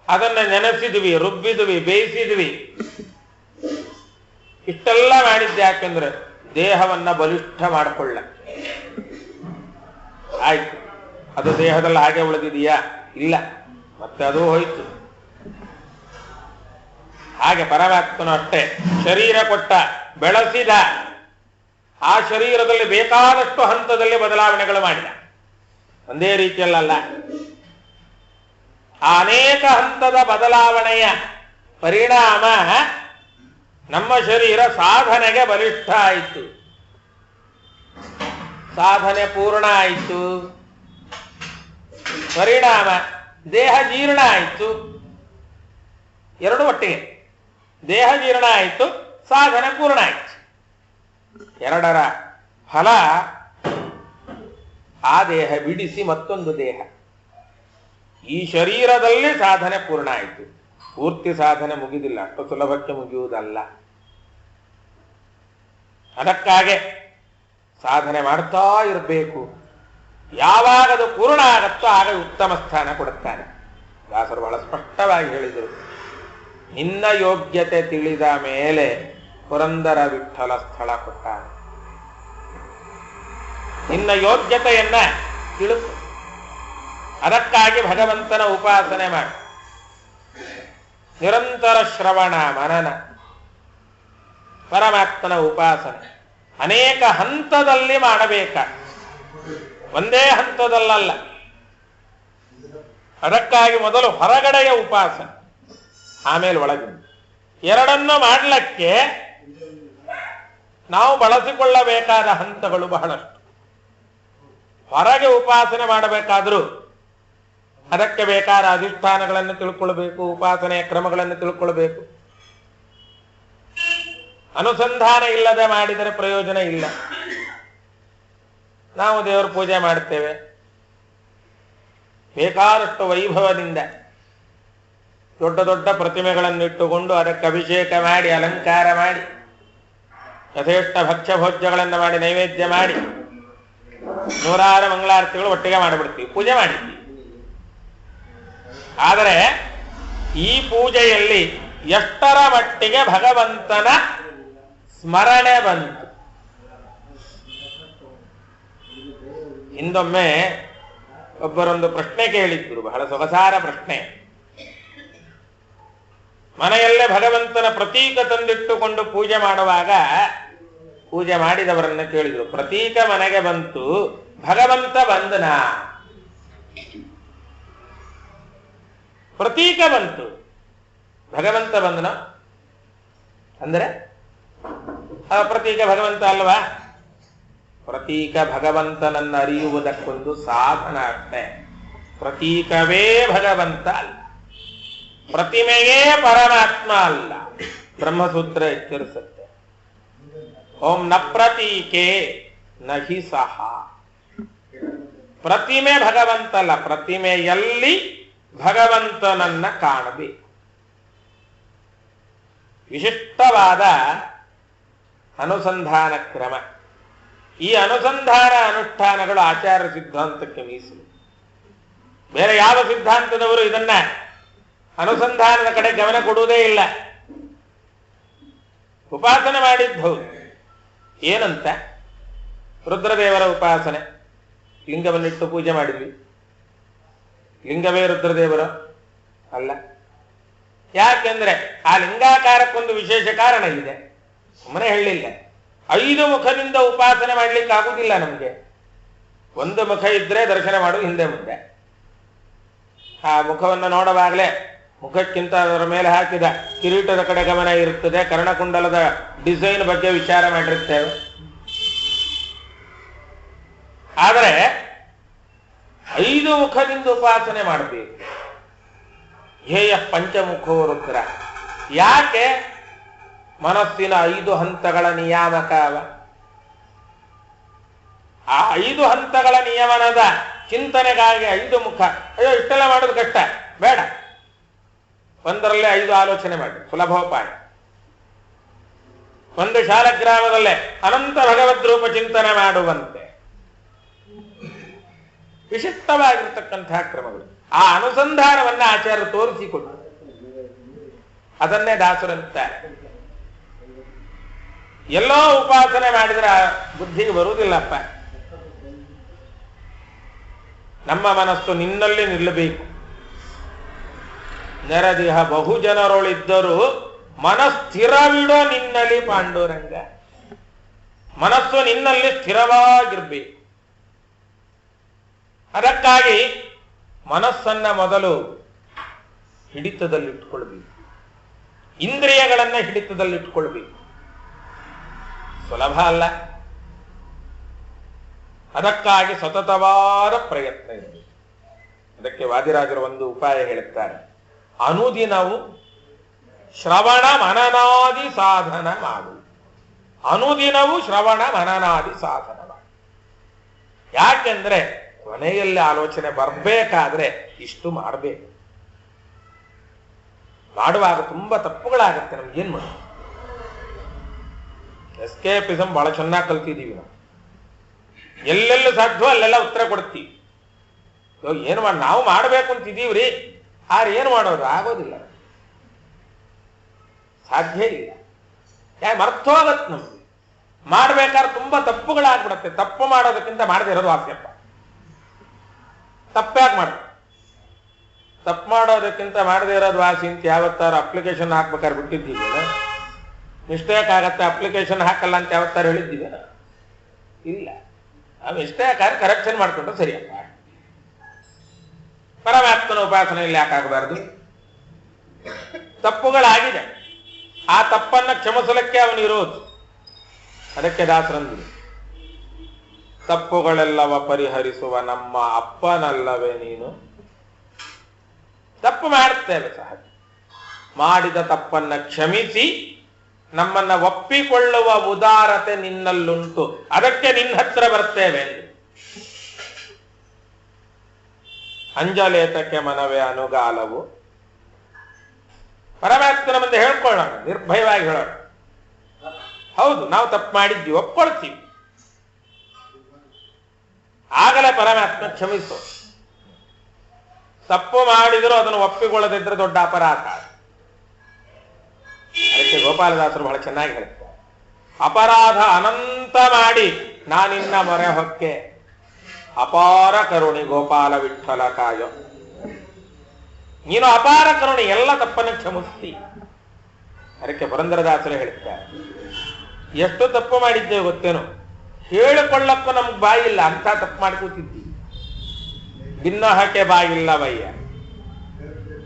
ಅದನ್ನ ನೆನೆಸಿದ್ವಿ, ರುಬ್ಬಿದ್ವಿ, ಬೇಯಿಸಿದ್ವಿ. ಇಷ್ಟೆಲ್ಲ ಮಾಡಿದ್ದೆ ಯಾಕೆಂದ್ರೆ ದೇಹವನ್ನ ಬಲಿಷ್ಠ ಮಾಡಿಕೊಳ್ಳ. ಆಯ್ತು, ಅದು ದೇಹದಲ್ಲಿ ಹಾಗೆ ಉಳಿದಿದೆಯಾ? ಇಲ್ಲ, ಮತ್ತೆ ಅದು ಹೋಯ್ತು. ಹಾಗೆ ಪರಮಾತ್ಮನು ಅಷ್ಟೇ ಶರೀರ ಕೊಟ್ಟ, ಬೆಳೆಸಿದ. ಆ ಶರೀರದಲ್ಲಿ ಬೇಕಾದಷ್ಟು ಹಂತದಲ್ಲಿ ಬದಲಾವಣೆಗಳು ಮಾಡಿದ. ಒಂದೇ ರೀತಿಯಲ್ಲ, ಅನೇಕ ಹಂತದ ಬದಲಾವಣೆಯ ಪರಿಣಾಮ ನಮ್ಮ ಶರೀರ ಸಾಧನೆಗೆ ಬಲಿಷ್ಠ ಆಯಿತು. ಸಾಧನೆ ಪೂರ್ಣ ಆಯಿತು. ಪರಿಣಾಮ ದೇಹ ಜೀರ್ಣ ಆಯಿತು. ಎರಡು ಒಟ್ಟಿಗೆ, ದೇಹ ಜೀರ್ಣ ಆಯಿತು, ಸಾಧನೆ ಪೂರ್ಣ ಆಯಿತು. ಎರಡರ ಫಲ ಆ ದೇಹ ಬಿಡಿಸಿ ಮತ್ತೊಂದು ದೇಹ. ಈ ಶರೀರದಲ್ಲಿ ಸಾಧನೆ ಪೂರ್ಣ ಆಯಿತು. ಪೂರ್ತಿ ಸಾಧನೆ ಮುಗಿದಿಲ್ಲ, ಅಷ್ಟು ಸುಲಭಕ್ಕೆ ಮುಗಿಯುವುದಲ್ಲ. ಅದಕ್ಕಾಗೆ ಸಾಧನೆ ಮಾಡ್ತಾ ಇರಬೇಕು. ಯಾವಾಗ ಅದು ಪೂರ್ಣ ಆಗತ್ತೋ ಆಗ ಉತ್ತಮ ಸ್ಥಾನ ಕೊಡುತ್ತಾನೆ. ದಾಸರು ಬಹಳ ಸ್ಪಷ್ಟವಾಗಿ ಹೇಳಿದರು, ನಿನ್ನ ಯೋಗ್ಯತೆ ತಿಳಿದ ಮೇಲೆ ಪುರಂದರ ವಿಠಲ ಸ್ಥಳ ಕೊಟ್ಟಾನೆ. ನಿನ್ನ ಯೋಗ್ಯತೆಯನ್ನ ತಿಳಿಸು. ಅದಕ್ಕಾಗಿ ಭಗವಂತನ ಉಪಾಸನೆ ಮಾಡಿ, ನಿರಂತರ ಶ್ರವಣ ಮನನ, ಪರಮಾತ್ಮನ ಉಪಾಸನೆ ಅನೇಕ ಹಂತದಲ್ಲಿ ಮಾಡಬೇಕ, ಒಂದೇ ಹಂತದಲ್ಲ. ಅದಕ್ಕಾಗಿ ಮೊದಲು ಹೊರಗಡೆಯ ಉಪಾಸನೆ, ಆಮೇಲೆ ಒಳಗಿನ. ಎರಡನ್ನು ಮಾಡಲಿಕ್ಕೆ ನಾವು ಬಳಸಿಕೊಳ್ಳಬೇಕಾದ ಹಂತಗಳು ಬಹಳಷ್ಟು. ಹೊರಗೆ ಉಪಾಸನೆ ಮಾಡಬೇಕಾದ್ರೂ ಅದಕ್ಕೆ ಬೇಕಾದ ಅಧಿಷ್ಠಾನಗಳನ್ನು ತಿಳ್ಕೊಳ್ಬೇಕು, ಉಪಾಸನೆಯ ಕ್ರಮಗಳನ್ನು ತಿಳ್ಕೊಳ್ಬೇಕು. ಅನುಸಂಧಾನ ಇಲ್ಲದೆ ಮಾಡಿದರೆ ಪ್ರಯೋಜನ ಇಲ್ಲ. ನಾವು ದೇವರ ಪೂಜೆ ಮಾಡ್ತೇವೆ, ಬೇಕಾದಷ್ಟು ವೈಭವದಿಂದ ದೊಡ್ಡ ದೊಡ್ಡ ಪ್ರತಿಮೆಗಳನ್ನು ಇಟ್ಟುಕೊಂಡು ಅದಕ್ಕೆ ಅಭಿಷೇಕ ಮಾಡಿ, ಅಲಂಕಾರ ಮಾಡಿ, ಯಥೇಷ್ಟ ಭಕ್ಷ್ಯ ಭೋಜ್ಯಗಳನ್ನು ಮಾಡಿ, ನೈವೇದ್ಯ ಮಾಡಿ, ನೂರಾರು ಮಂಗಳಾರತಿಗಳು ಒಟ್ಟಿಗೆ ಮಾಡಿಬಿಡ್ತೀವಿ, ಪೂಜೆ ಮಾಡಿದ್ವಿ. ಆದರೆ ಈ ಪೂಜೆಯಲ್ಲಿ ಎಷ್ಟರ ಮಟ್ಟಿಗೆ ಭಗವಂತನ ಸ್ಮರಣೆ ಬಂತು? ಹಿಂದೊಮ್ಮೆ ಒಬ್ಬರೊಂದು ಪ್ರಶ್ನೆ ಕೇಳಿದ್ರು, ಬಹಳ ಸೊಗಸಾರ ಪ್ರಶ್ನೆ. ಮನೆಯಲ್ಲೇ ಭಗವಂತನ ಪ್ರತೀಕ ತಂದಿಟ್ಟುಕೊಂಡು ಪೂಜೆ ಮಾಡುವಾಗ ಪೂಜೆ ಮಾಡಿದವರನ್ನ ಕೇಳಿದ್ರು, ಪ್ರತೀಕ ಮನೆಗೆ ಬಂತು, ಭಗವಂತ ಬಂದನ? ಪ್ರತೀಕ ಬಂತು, ಭಗವಂತ ಬಂದನ ಅಂದ್ರೆ ಆ ಪ್ರತೀಕ ಭಗವಂತ ಅಲ್ವಾ? ಪ್ರತೀಕ ಭಗವಂತನನ್ನು ಅರಿಯುವುದಕ್ಕೊಂದು ಸಾಧನ ಅಷ್ಟೇ. ಪ್ರತೀಕವೇ ಭಗವಂತ ಅಲ್ಲ, ಪ್ರತಿಮೆಯೇ ಪರಮಾತ್ಮ ಅಲ್ಲ. ಬ್ರಹ್ಮಸೂತ್ರ ಎಚ್ಚರಿಸುತ್ತೆ, ಓಂ ನ ಪ್ರತೀಕೆ ನಹಿ ಸಹ. ಪ್ರತಿಮೆ ಭಗವಂತ ಅಲ್ಲ, ಪ್ರತಿಮೆಯಲ್ಲಿ ಭಗವಂತನನ್ನ ಕಾಣಬೇಕು. ವಿಶಿಷ್ಟವಾದ ಅನುಸಂಧಾನ ಕ್ರಮ. ಈ ಅನುಸಂಧಾನ ಅನುಷ್ಠಾನಗಳು ಆಚಾರ ಸಿದ್ಧಾಂತಕ್ಕೆ ಮೀಸಲು. ಬೇರೆ ಯಾವ ಸಿದ್ಧಾಂತದವರು ಇದನ್ನ ಅನುಸಂಧಾನದ ಕಡೆ ಗಮನ ಕೊಡುವುದೇ ಇಲ್ಲ. ಉಪಾಸನೆ ಮಾಡಿದ್ದು ಏನಂತ? ರುದ್ರದೇವರ ಉಪಾಸನೆ, ಲಿಂಗವನ್ನಿಟ್ಟು ಪೂಜೆ ಮಾಡಿದ್ವಿ. ಲಿಂಗವೇ ರುದ್ರದೇವರು ಅಲ್ಲ. ಯಾಕೆಂದ್ರೆ ಆ ಲಿಂಗಾಕಾರಕ್ಕೊಂದು ವಿಶೇಷ ಕಾರಣ ಇದೆ, ಸುಮ್ಮನೆ ಹೇಳಲಿಲ್ಲ. 5 ಮುಖದಿಂದ ಉಪಾಸನೆ ಮಾಡ್ಲಿಕ್ಕೆ ಆಗುದಿಲ್ಲ ನಮ್ಗೆ. ಒಂದು ಮುಖ ಇದ್ರೆ ದರ್ಶನ ಮಾಡುವ ಹಿಂದೆ ಮುಂದೆ. ಆ ಮುಖವನ್ನು ನೋಡುವಾಗಲೇ ಮುಖಕ್ಕಿಂತ ಅದರ ಮೇಲೆ ಹಾಕಿದ ಕಿರೀಟದ ಕಡೆ ಗಮನ ಇರುತ್ತದೆ, ಕರ್ಣಕುಂಡಲದ ಡಿಸೈನ್ ಬಗ್ಗೆ ವಿಚಾರ ಮಾಡಿರ್ತೇವೆ. ಆದರೆ 5 ಮುಖದಿಂದ ಉಪಾಸನೆ ಮಾಡಬೇಕು. ಧ್ಯೇಯ ಪಂಚಮುಖೋ ರುದ್ರ. ಯಾಕೆ? ಮನಸ್ಸಿನ 5 ಹಂತಗಳ ನಿಯಾಮಕ ಅವ. ಆ 5 ಹಂತಗಳ ನಿಯಮನದ ಚಿಂತನೆಗಾಗಿ 5 ಮುಖ. ಅಯ್ಯೋ, ಇಷ್ಟೆಲ್ಲ ಮಾಡೋದು ಕಷ್ಟ, ಬೇಡ. ಒಂದರಲ್ಲೇ 5 ಆಲೋಚನೆ ಮಾಡಿ, ಸುಲಭೋಪಾಯ. ಒಂದು ಶಾಲಗ್ರಾಮದಲ್ಲೇ ಅನಂತ ಭಗವದ್ರೂಪ ಚಿಂತನೆ ಮಾಡುವಂತೆ ವಿಶಿಷ್ಟವಾಗಿರ್ತಕ್ಕಂತಹ ಕ್ರಮಗಳು. ಆ ಅನುಸಂಧಾನವನ್ನ ಆಚಾರ್ಯರು ತೋರಿಸಿಕೊಟ್ಟು ಅದನ್ನೇ ದಾಸರಂತಾರೆ. ಎಲ್ಲೋ ಉಪಾಸನೆ ಮಾಡಿದ್ರೆ ಬುದ್ಧಿಗೆ ಬರುವುದಿಲ್ಲಪ್ಪ. ನಮ್ಮ ಮನಸ್ಸು ನಿನ್ನಲ್ಲಿ ನಿಲ್ಲಬೇಕು. ನೆರೆದಿಹ ಬಹು ಜನರೊಳಿದ್ದರೂ ಮನಸ್ಥಿರವಿಡೋ ನಿನ್ನಲ್ಲಿ ಪಾಂಡುರಂಗ. ಮನಸ್ಸು ನಿನ್ನಲ್ಲಿ ಸ್ಥಿರವಾಗಿರ್ಬೇಕು. ಅದಕ್ಕಾಗಿ ಮನಸ್ಸನ್ನ ಮೊದಲು ಹಿಡಿತದಲ್ಲಿಟ್ಕೊಳ್ಬೇಕು, ಇಂದ್ರಿಯಗಳನ್ನ ಹಿಡಿತದಲ್ಲಿಟ್ಕೊಳ್ಬೇಕು. ಸುಲಭ ಅಲ್ಲ. ಅದಕ್ಕಾಗಿ ಸತತವಾದ ಪ್ರಯತ್ನ ಇದೆ. ಅದಕ್ಕೆ ವಾದಿರಾಜರು ಒಂದು ಉಪಾಯ ಹೇಳುತ್ತಾರೆ, ಅನುದಿನವು ಶ್ರವಣ ಮನನಾದಿ ಸಾಧನ ಮಾಡು. ಅನುದಿನವು ಶ್ರವಣ ಮನನಾದಿ ಸಾಧನ ಮಾಡು. ಯಾಕೆಂದ್ರೆ ಕೊನೆಯಲ್ಲಿ ಆಲೋಚನೆ ಬರಬೇಕಾದ್ರೆ ಇಷ್ಟು ಮಾಡಬೇಕು. ಮಾಡುವಾಗ ತುಂಬಾ ತಪ್ಪುಗಳಾಗತ್ತೆ. ನಮ್ಗೇನ್ ಮಾಡೋದು? ಎಸ್ಕೇಪಿಸಮ್ ಬಹಳ ಚೆನ್ನಾಗಿ ಕಲ್ತಿದ್ದೀವಿ ನಾವು. ಎಲ್ಲೆಲ್ಲ ಸಾಧ್ಯವೋ ಅಲ್ಲೆಲ್ಲ ಉತ್ತರ ಕೊಡ್ತೀವಿ. ಏನು ಮಾಡಿ ನಾವು ಮಾಡಬೇಕು ಅಂತಿದ್ದೀವ್ರಿ, ಆದ್ರೆ ಏನು ಮಾಡೋದು? ಆಗೋದಿಲ್ಲ, ಸಾಧ್ಯ ಇಲ್ಲ. ಯಾಕೆ ಮರ್ತೋಗತ್ ನಮ್ಗೆ. ಮಾಡ್ಬೇಕಾದ್ರೆ ತುಂಬಾ ತಪ್ಪುಗಳಾಗ್ಬಿಡತ್ತೆ. ತಪ್ಪು ಮಾಡೋದಕ್ಕಿಂತ ಮಾಡದೇ ಇರೋದು ವಾಸ್ಯಪ್ಪ. ತಪ್ಪ್ಯಾಕೆ ಮಾಡ? ತಪ್ಪು ಮಾಡೋದಕ್ಕಿಂತ ಮಾಡದೇ ಇರೋದು ವಾಸಿ ಅಂತ ಯಾವತ್ತಾರು ಅಪ್ಲಿಕೇಶನ್ ಹಾಕ್ಬೇಕಾದ್ರೆ ಬಿಟ್ಟಿದ್ದೀವಿ? ಮಿಸ್ಟೇಕ್ ಆಗತ್ತೆ, ಅಪ್ಲಿಕೇಶನ್ ಹಾಕಲ್ಲ ಅಂತ ಯಾವತ್ತಾರು ಹೇಳಿದ್ದೀವಿ? ಇಲ್ಲ. ಆ ಮಿಸ್ಟೇಕ್ ಆದ್ರೆ ಕರೆಕ್ಷನ್ ಮಾಡ್ಕೊಂಡ್ರೆ ಸರಿಯಪ್ಪ. ಪರಮಾತ್ಮನ ಉಪಾಸನೆಯಲ್ಲಿ ಯಾಕಾಗಬಾರದು? ತಪ್ಪುಗಳಾಗಿದೆ, ಆ ತಪ್ಪನ್ನ ಕ್ಷಮಿಸಲಿಕ್ಕೆ ಅವನಿರೋದು. ಅದಕ್ಕೆ ದಾಸರಂದ್ರು, ತಪ್ಪುಗಳೆಲ್ಲವ ಪರಿಹರಿಸುವ ನಮ್ಮ ಅಪ್ಪನಲ್ಲವೇ ನೀನು. ತಪ್ಪು ಮಾಡುತ್ತೇವೆ ಸಹಜ. ಮಾಡಿದ ತಪ್ಪನ್ನ ಕ್ಷಮಿಸಿ ನಮ್ಮನ್ನ ಒಪ್ಪಿಕೊಳ್ಳುವ ಉದಾರತೆ ನಿನ್ನಲ್ಲುಂಟು, ಅದಕ್ಕೆ ನಿನ್ನ ಹತ್ರ ಬರ್ತೇವೆ. ಅಂಜಲೇತಕ್ಕೆ ಮನವೇ ಅನುಗಾಲವು. ಪರಮಾತ್ಮನ ಮುಂದೆ ಹೇಳ್ಕೊಳ್ಳೋಣ, ನಿರ್ಭಯವಾಗಿ ಹೇಳೋಣ. ಹೌದು, ನಾವು ತಪ್ಪು ಮಾಡಿದ್ವಿ, ಒಪ್ಕೊಳ್ತೀವಿ. ಆಗಲೇ ಪರಮಾತ್ಮ ಕ್ಷಮಿಸು. ತಪ್ಪು ಮಾಡಿದರೂ ಅದನ್ನು ಒಪ್ಪಿಕೊಳ್ಳದಿದ್ರೆ ದೊಡ್ಡ ಅಪರಾಧ. ಅದಕ್ಕೆ ಗೋಪಾಲದಾಸರು ಬಹಳ ಚೆನ್ನಾಗಿ ಹೇಳ್ತಾರೆ, ಅಪರಾಧ ಅನಂತ ಮಾಡಿ ನಾನಿನ್ನ ಮೊರೆ ಹೊಕ್ಕೆ, ಅಪಾರ ಕರುಣಿ ಗೋಪಾಲ ವಿಠಲ ಕಾಯೋ. ನೀನು ಅಪಾರ ಕರುಣಿ, ಎಲ್ಲ ತಪ್ಪನ್ನು ಕ್ಷಮಿಸ್ತಿ. ಅದಕ್ಕೆ ಪುರಂದರದಾಸರು ಹೇಳ್ತಾರೆ, ಎಷ್ಟು ತಪ್ಪು ಮಾಡಿದ್ದೇವೆ ಗೊತ್ತೇನೋ, ಹೇಳಿಕೊಳ್ಳಕ್ಕೂ ನಮ್ಗೆ ಬಾಯಿಲ್ಲ, ಅಂತ ತಪ್ಪು ಮಾಡಿ ಕೂತಿದ್ದಿ. ಭಿನ್ನಹಕ್ಕೆ ಬಾಯಿಲ್ಲ ಬಯ್ಯ.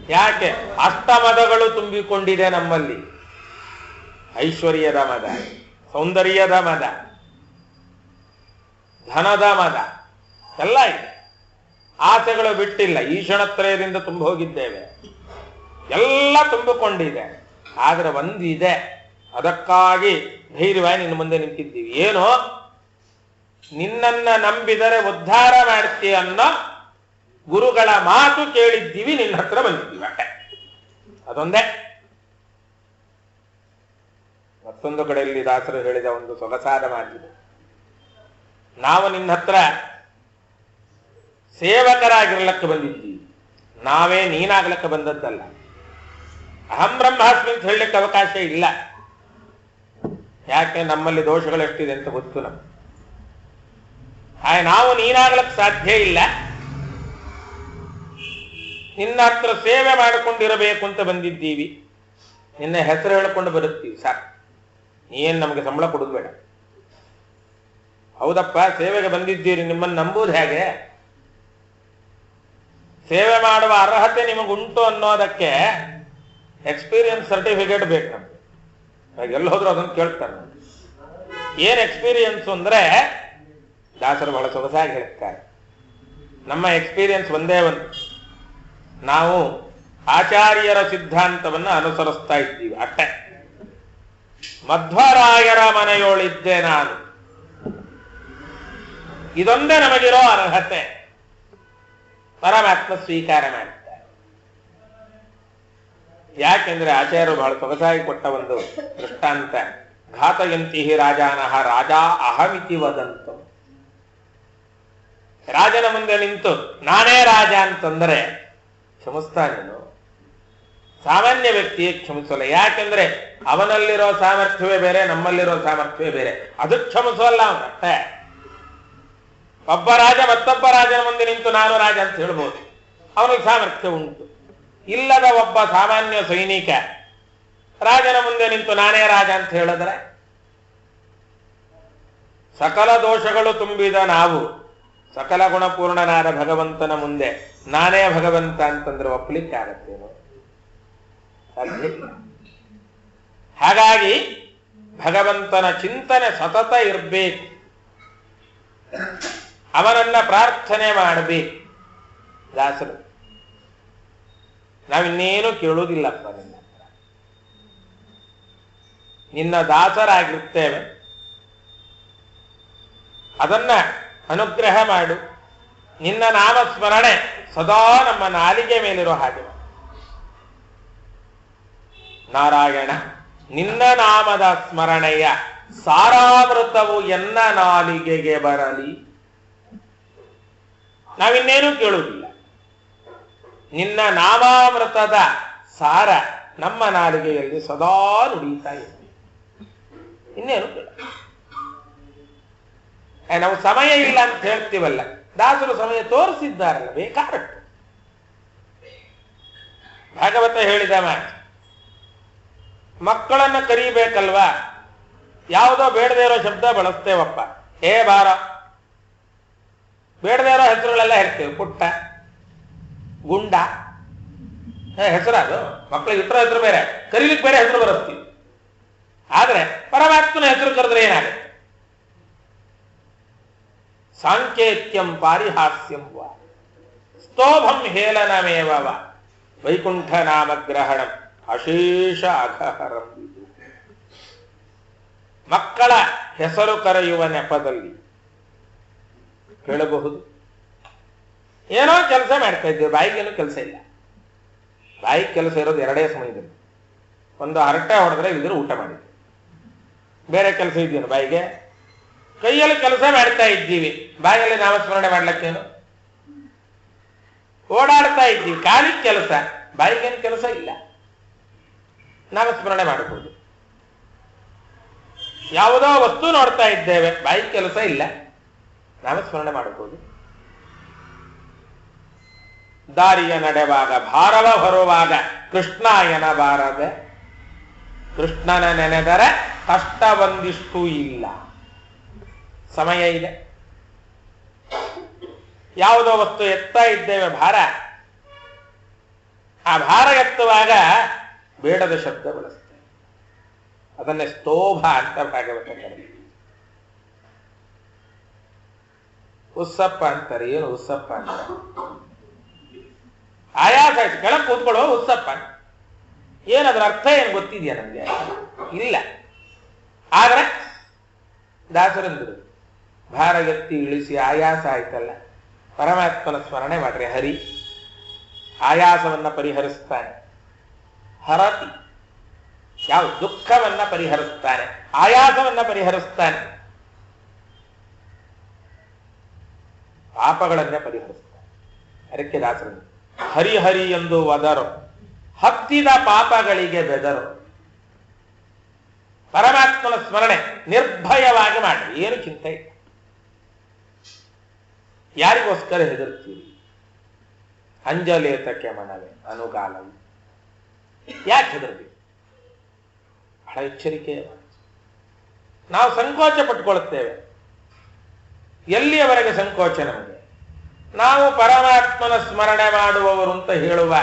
ಯಾಕೆ? ಅಷ್ಟಮದಗಳು ತುಂಬಿಕೊಂಡಿದೆ ನಮ್ಮಲ್ಲಿ. ಐಶ್ವರ್ಯದ ಮದ, ಸೌಂದರ್ಯದ ಮದ, ಧನದ ಮದ ಎಲ್ಲ ಇದೆ. ಆಸೆಗಳು ಬಿಟ್ಟಿಲ್ಲ, ಈಶಣತ್ರಯದಿಂದ ತುಂಬ ಹೋಗಿದ್ದೇವೆ, ಎಲ್ಲ ತುಂಬಿಕೊಂಡಿದೆ. ಆದ್ರೆ ಒಂದಿದೆ, ಅದಕ್ಕಾಗಿ ಧೈರ್ಯವಾಗಿ ನಿನ್ನ ಮುಂದೆ ನಿಂತಿದ್ದೀವಿ. ಏನು? ನಿನ್ನನ್ನ ನಂಬಿದರೆ ಉದ್ಧಾರ ಮಾಡ್ತೀಯ ಅನ್ನೋ ಗುರುಗಳ ಮಾತು ಕೇಳಿದ್ದೀವಿ, ನಿನ್ನ ಹತ್ರ ಬಂದಿದ್ದೀವಿ ಅಷ್ಟೆ. ಅದೊಂದೇ. ಮತ್ತೊಂದು ಕಡೆಯಲ್ಲಿ ದಾಸರು ಹೇಳಿದ ಒಂದು ಸೊಗಸಾದ ಮಾತಿದೆ, ನಾವು ನಿನ್ನ ಹತ್ರ ಸೇವಕರಾಗಿರ್ಲಕ್ಕೆ ಬಂದಿದ್ದೀವಿ, ನಾವೇ ನೀನಾಗ್ಲಕ್ಕೆ ಬಂದದ್ದಲ್ಲ. ಅಹಂ ಬ್ರಹ್ಮಾಸ್ಮಿ ಅಂತ ಹೇಳಲಿಕ್ಕೆ ಅವಕಾಶ ಇಲ್ಲ. ಯಾಕೆ? ನಮ್ಮಲ್ಲಿ ದೋಷಗಳು ಎಷ್ಟಿದೆ ಅಂತ ಗೊತ್ತು ನಮ್ಗೆ. ನಾವು ನೀನಾಗ್ಲಕ್ಕೆ ಸಾಧ್ಯ ಇಲ್ಲ. ನಿನ್ನ ಹತ್ರ ಸೇವೆ ಮಾಡಿಕೊಂಡಿರಬೇಕು ಅಂತ ಬಂದಿದ್ದೀವಿ. ನಿನ್ನ ಹೆಸರು ಹೇಳ್ಕೊಂಡು ಬರುತ್ತೀವಿ ಸಾಕು, ನೀನ್ ನಮಗೆ ಸಂಬಳ ಕೊಡುದು ಬೇಡ. ಹೌದಪ್ಪ, ಸೇವೆಗೆ ಬಂದಿದ್ದೀರಿ, ನಿಮ್ಮನ್ನು ನಂಬುವುದು ಹೇಗೆ? ಸೇವೆ ಮಾಡುವ ಅರ್ಹತೆ ನಿಮಗುಂಟು ಅನ್ನೋದಕ್ಕೆ ಎಕ್ಸ್ಪೀರಿಯನ್ಸ್ ಸರ್ಟಿಫಿಕೇಟ್ ಬೇಕು ನಮ್ಗೆ. ಎಲ್ಲಿ ಹೋದ್ರು ಅದನ್ನು ಕೇಳ್ತಾರೆ. ಏನ್ ಎಕ್ಸ್ಪೀರಿಯನ್ಸ್ ಅಂದ್ರೆ, ದಾಸರು ಬಹಳ ಸೊಗಸಾಗಿ ಹೇಳ್ತಾರೆ, ನಮ್ಮ ಎಕ್ಸ್ಪೀರಿಯನ್ಸ್ ಒಂದೇ ಒಂದು, ನಾವು ಆಚಾರ್ಯರ ಸಿದ್ಧಾಂತವನ್ನು ಅನುಸರಿಸ್ತಾ ಇದ್ದೀವಿ ಅಷ್ಟೇ. ಮಧ್ವರಾಯರ ಮನೆಯೋಳಿದ್ದೆ ನಾನು, ಇದೊಂದೇ ನಮಗಿರೋ ಅರ್ಹತೆ. ಪರಮಾತ್ಮ ಸ್ವೀಕಾರ ಮಾಡ್ತಾರೆ. ಯಾಕೆಂದ್ರೆ ಆಚಾರ್ಯರು ಬಹಳ ಸೊಗಸಾಗಿ ಕೊಟ್ಟ ಒಂದು ದೃಷ್ಟಾಂತ, ಘಾತಯಂತಿ ರಾಜಾನಃ ರಾಜಾ ಅಹಮಿತಿ ವದಂತು. ರಾಜನ ಮುಂದೆ ನಿಂತು ನಾನೇ ರಾಜ ಅಂತಂದ್ರೆ ಕ್ಷಮಿಸ್ತಾನೇನು? ಸಾಮಾನ್ಯ ವ್ಯಕ್ತಿಯೇ ಕ್ಷಮಿಸಲ್ಲ. ಯಾಕೆಂದ್ರೆ ಅವನಲ್ಲಿರೋ ಸಾಮರ್ಥ್ಯವೇ ಬೇರೆ, ನಮ್ಮಲ್ಲಿರೋ ಸಾಮರ್ಥ್ಯವೇ ಬೇರೆ. ಅದು ಕ್ಷಮಿಸಲ್ಲ ಅವನಷ್ಟೇ. ಒಬ್ಬ ರಾಜ ಮತ್ತೊಬ್ಬ ರಾಜನ ಮುಂದೆ ನಿಂತು ನಾನು ರಾಜ ಅಂತ ಹೇಳ್ಬೋದು, ಅವನಿಗೆ ಸಾಮರ್ಥ್ಯ ಉಂಟು. ಇಲ್ಲದ ಒಬ್ಬ ಸಾಮಾನ್ಯ ಸೈನಿಕ ರಾಜನ ಮುಂದೆ ನಿಂತು ನಾನೇ ರಾಜ ಅಂತ ಹೇಳಿದ್ರೆ, ಸಕಲ ದೋಷಗಳು ತುಂಬಿದ ನಾವು ಸಕಲ ಗುಣಪೂರ್ಣನಾದ ಭಗವಂತನ ಮುಂದೆ ನಾನೇ ಭಗವಂತ ಅಂತಂದ್ರೆ ಒಪ್ಪಲಿಕ್ಕಾಗತ್ತೇನು? ಸಾಧ್ಯ ಇಲ್ಲ. ಹಾಗಾಗಿ ಭಗವಂತನ ಚಿಂತನೆ ಸತತ ಇರಬೇಕು, ಅವನನ್ನ ಪ್ರಾರ್ಥನೆ ಮಾಡಬೇಕು. ದಾಸರು ನಾವಿನ್ನೇನು ಕೇಳುವುದಿಲ್ಲಪ್ಪ, ನಿನ್ನ ದಾಸರಾಗಿರ್ತೇವೆ, ಅದನ್ನ ಅನುಗ್ರಹ ಮಾಡು. ನಿನ್ನ ನಾಮಸ್ಮರಣೆ ಸದಾ ನಮ್ಮ ನಾಲಿಗೆ ಮೇಲಿರೋ ಹಾಗೆ. ನಾರಾಯಣ ನಿನ್ನ ನಾಮದ ಸ್ಮರಣೆಯ ಸಾರಾಮೃತವು ಎನ್ನ ನಾಲಿಗೆಗೆ ಬರಲಿ. ನಾವಿನ್ನೇನೂ ಕೇಳುವುದಿಲ್ಲ. ನಿನ್ನ ನಾಮಾಮೃತದ ಸಾರ ನಮ್ಮ ನಾಲಿಗೆಯಲ್ಲಿ ಸದಾ ನುಡಿಯುತ್ತಾ ಇದೆ. ಇನ್ನೇನು ಕೇಳ. ನಾವು ಸಮಯ ಇಲ್ಲ ಅಂತ ಹೇಳ್ತೀವಲ್ಲ, ದಾಸರು ಸಮಯ ತೋರಿಸಿದ್ದಾರಲ್ಲ, ಬೇಕಾದಷ್ಟು. ಭಾಗವತ ಹೇಳಿದ ಮಾತು, ಮಕ್ಕಳನ್ನ ಕರೀಬೇಕಲ್ವಾ, ಯಾವುದೋ ಬೇಡದೇ ಇರೋ ಶಬ್ದ ಬಳಸ್ತೇವಪ್ಪ. ಏ ಬಾರ, ಬೇಡದೇ ಇರೋ ಹೆಸರುಗಳೆಲ್ಲ ಹೇಳ್ತೇವೆ. ಪುಟ್ಟ, ಗುಂಡ, ಹೆಸರದು ಮಕ್ಕಳಿಗೆ ಇಟ್ಟರೋ ಹೆಸರು ಬೇರೆ, ಕರೀಲಿಕ್ಕೆ ಬೇರೆ ಹೆಸರು ಬರುತ್ತೀವಿ. ಆದ್ರೆ ಪರಮಾತ್ಮನ ಹೆಸರು ಕರೆದ್ರೆ ಏನಾಗುತ್ತೆ? ಸಾಂಕೇತ್ಯಂ ಪಾರಿಹಾಸ್ಯಂ ವಾ ಸ್ತೋಭಂ ಹೇಳನಮೇವ ವೈಕುಂಠ ನಾಮಗ್ರಹಣಂ ಅಶೇಷ ಅಘಹರಂ. ಮಕ್ಕಳ ಹೆಸರು ಕರೆಯುವ ನೆಪದಲ್ಲಿ ಹೇಳಬಹುದು, ಏನೋ ಕೆಲಸ ಮಾಡ್ತಾ ಇದ್ದೇವೆ, ಬಾಯಿಗೇನು ಕೆಲಸ ಇಲ್ಲ. ಬಾಯಿಗೆ ಕೆಲಸ ಇರೋದು ಎರಡೇ ಸಮಯದಲ್ಲಿ. ಒಂದು ಹರಟೆ ಹೊಡೆದ್ರೆ ಇದ್ರೆ ಊಟ ಮಾಡಿದ್ವಿ, ಬೇರೆ ಕೆಲಸ ಇದೆಯೇನು ಬಾಯಿಗೆ? ಕೈಯಲ್ಲಿ ಕೆಲಸ ಮಾಡ್ತಾ ಇದ್ದೀವಿ, ಬಾಯಲ್ಲಿ ನಾಮಸ್ಮರಣೆ ಮಾಡ್ಲಿಕ್ಕೇನು? ಓಡಾಡ್ತಾ ಇದ್ದೀವಿ, ಕಾಲಿಗೆ ಕೆಲಸ, ಬಾಯಿಗೇನು ಕೆಲಸ ಇಲ್ಲ, ನಾಮಸ್ಮರಣೆ ಮಾಡಬಹುದು. ಯಾವುದೋ ವಸ್ತು ನೋಡ್ತಾ ಇದ್ದೇವೆ, ಬಾಯಿಗೆ ಕೆಲಸ ಇಲ್ಲ, ನಾಮಸ್ಮರಣೆ ಮಾಡಬಹುದು. ದಾರಿಯ ನಡೆವಾಗ ಭಾರವ ಹೊರುವಾಗ ಕೃಷ್ಣಾಯನ ಬಾರದೆ, ಕೃಷ್ಣನ ನೆನೆದರೆ ಕಷ್ಟ ಒಂದಿಷ್ಟು ಇಲ್ಲ. ಸಮಯ ಇದೆ. ಯಾವುದೋ ವಸ್ತು ಎತ್ತಾ ಇದ್ದೇವೆ, ಭಾರ, ಆ ಭಾರ ಎತ್ತುವಾಗ ಬೇಡದ ಶಬ್ದ ಬಳಸ್ತೇವೆ, ಅದನ್ನೇ ಸ್ತೋಭ ಅಂತ ಭಾಗವತ ಕರೀತಾರೆ. ಉಸ್ಸಪ್ಪ ಅಂತಾರೆ. ಏನು ಉಸ್ಸಪ್ಪ ಅಂತ? ಆಯಾಸ ಆಯ್ತು, ಕೆಳಗೆ ಕೂತ್ಕೊಳ್ಳೋ ಉತ್ಸಪ್ಪ. ಏನದ್ರ ಅರ್ಥ ಏನು ಗೊತ್ತಿದೆಯಾ ನಮ್ಗೆ? ಇಲ್ಲ. ಆದ್ರೆ ದಾಸರಂದರು ಭಾರ ಎತ್ತಿ ಇಳಿಸಿ ಆಯಾಸ ಆಯ್ತಲ್ಲ, ಪರಮಾತ್ಮನ ಸ್ಮರಣೆ ಮಾಡ್ರಿ. ಹರಿ ಆಯಾಸವನ್ನ ಪರಿಹರಿಸ್ತಾನೆ. ಹರತಿ ಯಾವ ದುಃಖವನ್ನ ಪರಿಹರಿಸ್ತಾನೆ, ಆಯಾಸವನ್ನ ಪರಿಹರಿಸ್ತಾನೆ, ಪಾಪಗಳನ್ನೇ ಪರಿಹರಿಸ್ತಾನೆ. ಅದಕ್ಕೆ ದಾಸರು ಹರಿಹರಿ ಎಂದು ಒದರು, ಹತ್ತಿದ ಪಾಪಗಳಿಗೆ ಬೆದರು. ಪರಮಾತ್ಮನ ಸ್ಮರಣೆ ನಿರ್ಭಯವಾಗಿ ಮಾಡಿ, ಏನು ಚಿಂತೆ ಇಲ್ಲ. ಯಾರಿಗೋಸ್ಕರ ಹೆದರ್ತೀರಿ? ಅಂಜಲೇತಕ್ಕೆ ಮನವೇ ಅನುಗಾಲವು. ಯಾಕೆ ಹೆದರ್ಬೇಕು? ಬಹಳ ಎಚ್ಚರಿಕೆ. ನಾವು ಸಂಕೋಚ ಪಟ್ಕೊಳ್ತೇವೆ. ಎಲ್ಲಿಯವರೆಗೆ ಸಂಕೋಚ ನಮಗೆ? ನಾವು ಪರಮಾತ್ಮನ ಸ್ಮರಣೆ ಮಾಡುವವರು ಅಂತ ಹೇಳುವ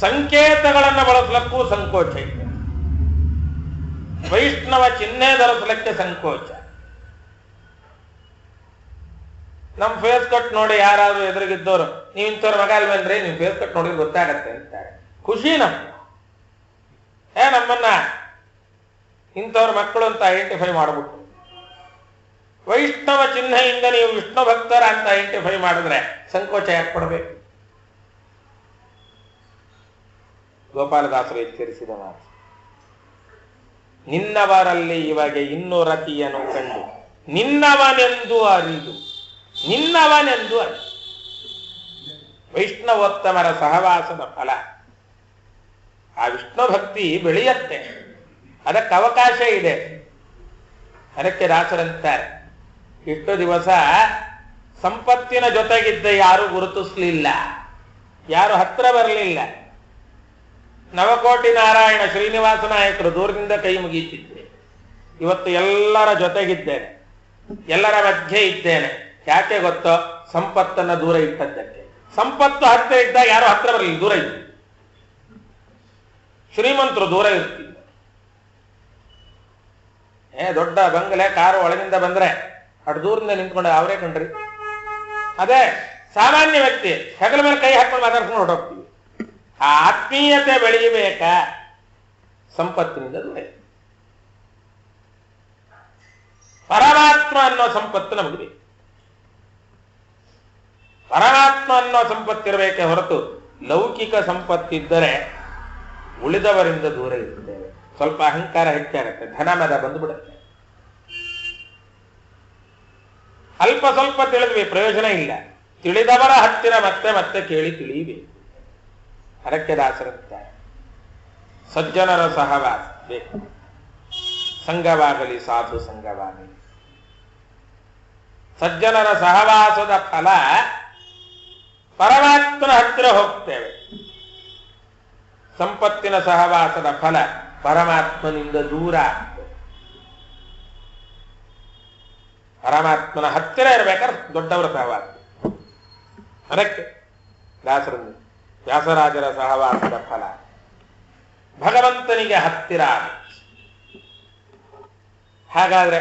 ಸಂಕೇತಗಳನ್ನು ಬಳಸಲಿಕ್ಕೂ ಸಂಕೋಚ ಇದೆ. ವೈಷ್ಣವ ಚಿಹ್ನೆ ಧರಿಸಲಿಕ್ಕೆ ಸಂಕೋಚ. ನಮ್ ಫೇಸ್ ಕಟ್ ನೋಡಿ ಯಾರಾದ್ರೂ ಎದುರಿಗಿದ್ದವರು, ನೀವು ಇಂಥವ್ರ ಮಗ ಅಲ್ವೇನ್ರಿ, ನೀವು ಫೇಸ್ ಕಟ್ ನೋಡಿದ್ರೆ ಗೊತ್ತಾಗತ್ತೆ ಅಂತಾರೆ. ಖುಷಿ ನಮ್ಗೆ. ನಮ್ಮನ್ನ ಇಂಥವ್ರ ಮಕ್ಕಳು ಅಂತ ಐಡೆಂಟಿಫೈ ಮಾಡ್ಬಿಟ್ಟು, ವೈಷ್ಣವ ಚಿಹ್ನೆಯಿಂದ ನೀವು ವಿಷ್ಣು ಭಕ್ತರ ಅಂತ ಐಡೆಂಟಿಫೈ ಮಾಡಿದ್ರೆ ಸಂಕೋಚ ಯಾಕೆ ಪಡಬೇಕು? ಗೋಪಾಲದಾಸರು ಎಚ್ಚರಿಸಿದ ಮಾತು, ನಿನ್ನವರಲ್ಲಿ ಇವಾಗ ಇನ್ನೂ ರತಿಯನ್ನು ಕಂಡು ನಿನ್ನವನೆಂದು ಅರಿದು, ನಿನ್ನವನೆಂದು ಅರಿದು. ವೈಷ್ಣವೋತ್ತಮರ ಸಹವಾಸದ ಫಲ ಆ ವಿಷ್ಣು ಭಕ್ತಿ ಬೆಳೆಯತ್ತೆ, ಅದಕ್ಕೆ ಅವಕಾಶ ಇದೆ. ಅದಕ್ಕೆ ದಾಸರಂತಾರೆ, ಇಷ್ಟು ದಿವಸ ಸಂಪತ್ತಿನ ಜೊತೆಗಿದ್ದ ಯಾರು ಗುರುತಿಸ್ಲಿಲ್ಲ, ಯಾರು ಹತ್ರ ಬರಲಿಲ್ಲ. ನವಕೋಟಿ ನಾರಾಯಣ ಶ್ರೀನಿವಾಸ ನಾಯಕರು ದೂರದಿಂದ ಕೈ ಮುಗೀತಿದ್ದೆ. ಇವತ್ತು ಎಲ್ಲರ ಜೊತೆಗಿದ್ದೇನೆ, ಎಲ್ಲರ ಮಧ್ಯೆ ಇದ್ದೇನೆ. ಯಾಕೆ ಗೊತ್ತೋ? ಸಂಪತ್ತನ್ನ ದೂರ ಇಟ್ಟದ್ದಕ್ಕೆ. ಸಂಪತ್ತು ಹತ್ರ ಇದ್ದಾಗ ಯಾರು ಹತ್ರ ಬರಲಿಲ್ಲ, ದೂರ ಇದ್ದು. ಶ್ರೀಮಂತರು ದೂರ ಇರ್ತಿದ್ರು. ದೊಡ್ಡ ಬಂಗಲೆ ಕಾರು ಒಳಗಿಂದ ಬಂದ್ರೆ ಅಷ್ಟು ದೂರದಿಂದ ನಿಂತ್ಕೊಂಡು ಅವರೇ ಕಂಡ್ರಿ. ಅದೇ ಸಾಮಾನ್ಯ ವ್ಯಕ್ತಿ ಹೆಗಲ ಮೇಲೆ ಕೈ ಹಾಕೊಂಡು ಮಾತಾಡ್ಕೊಂಡು ಹೊರಟೋಗ್ತೀವಿ. ಆ ಆತ್ಮೀಯತೆ ಬೆಳೆಯಬೇಕಾ? ಸಂಪತ್ತಿನಿಂದ ದೂರ. ಪರಮಾತ್ಮ ಅನ್ನೋ ಸಂಪತ್ತು ನಮಗೆ ಬೇಕು. ಪರಮಾತ್ಮ ಅನ್ನೋ ಸಂಪತ್ತಿರಬೇಕೆ ಹೊರತು ಲೌಕಿಕ ಸಂಪತ್ತಿದ್ದರೆ ಉಳಿದವರಿಂದ ದೂರ ಇರ್ತೇವೆ. ಸ್ವಲ್ಪ ಅಹಂಕಾರ ಹೆಚ್ಚಾಗುತ್ತೆ, ಧನಮದ ಬಂದುಬಿಡುತ್ತೆ. ಅಲ್ಪ ಸ್ವಲ್ಪ ತಿಳಿದ್ವಿ, ಪ್ರಯೋಜನ ಇಲ್ಲ. ತಿಳಿದವರ ಹತ್ತಿರ ಮತ್ತೆ ಮತ್ತೆ ಕೇಳಿ ತಿಳಿಯಬೇಕು. ಅದಕ್ಕೆ ದಾಸರುತ್ತಾರೆ ಸಜ್ಜನರ ಸಹವಾಸ ಬೇಕು. ಸಂಘವಾಗಲಿ ಸಾಧು ಸಂಘವಾಗಲಿ. ಸಜ್ಜನರ ಸಹವಾಸದ ಫಲ ಪರಮಾತ್ಮನ ಹತ್ತಿರ ಹೋಗ್ತೇವೆ. ಸಂಪತ್ತಿನ ಸಹವಾಸದ ಫಲ ಪರಮಾತ್ಮನಿಂದ ದೂರ ಆಗ್ತದೆ. ಪರಮಾತ್ಮನ ಹತ್ತಿರ ಇರಬೇಕಾದ್ರೆ ದೊಡ್ಡವರ ಸಹವಾಸ. ಅದಕ್ಕೆ ದಾಸರಂದು ವ್ಯಾಸರಾಜರ ಸಹವಾಸದ ಫಲ ಭಗವಂತನಿಗೆ ಹತ್ತಿರ. ಹಾಗಾದ್ರೆ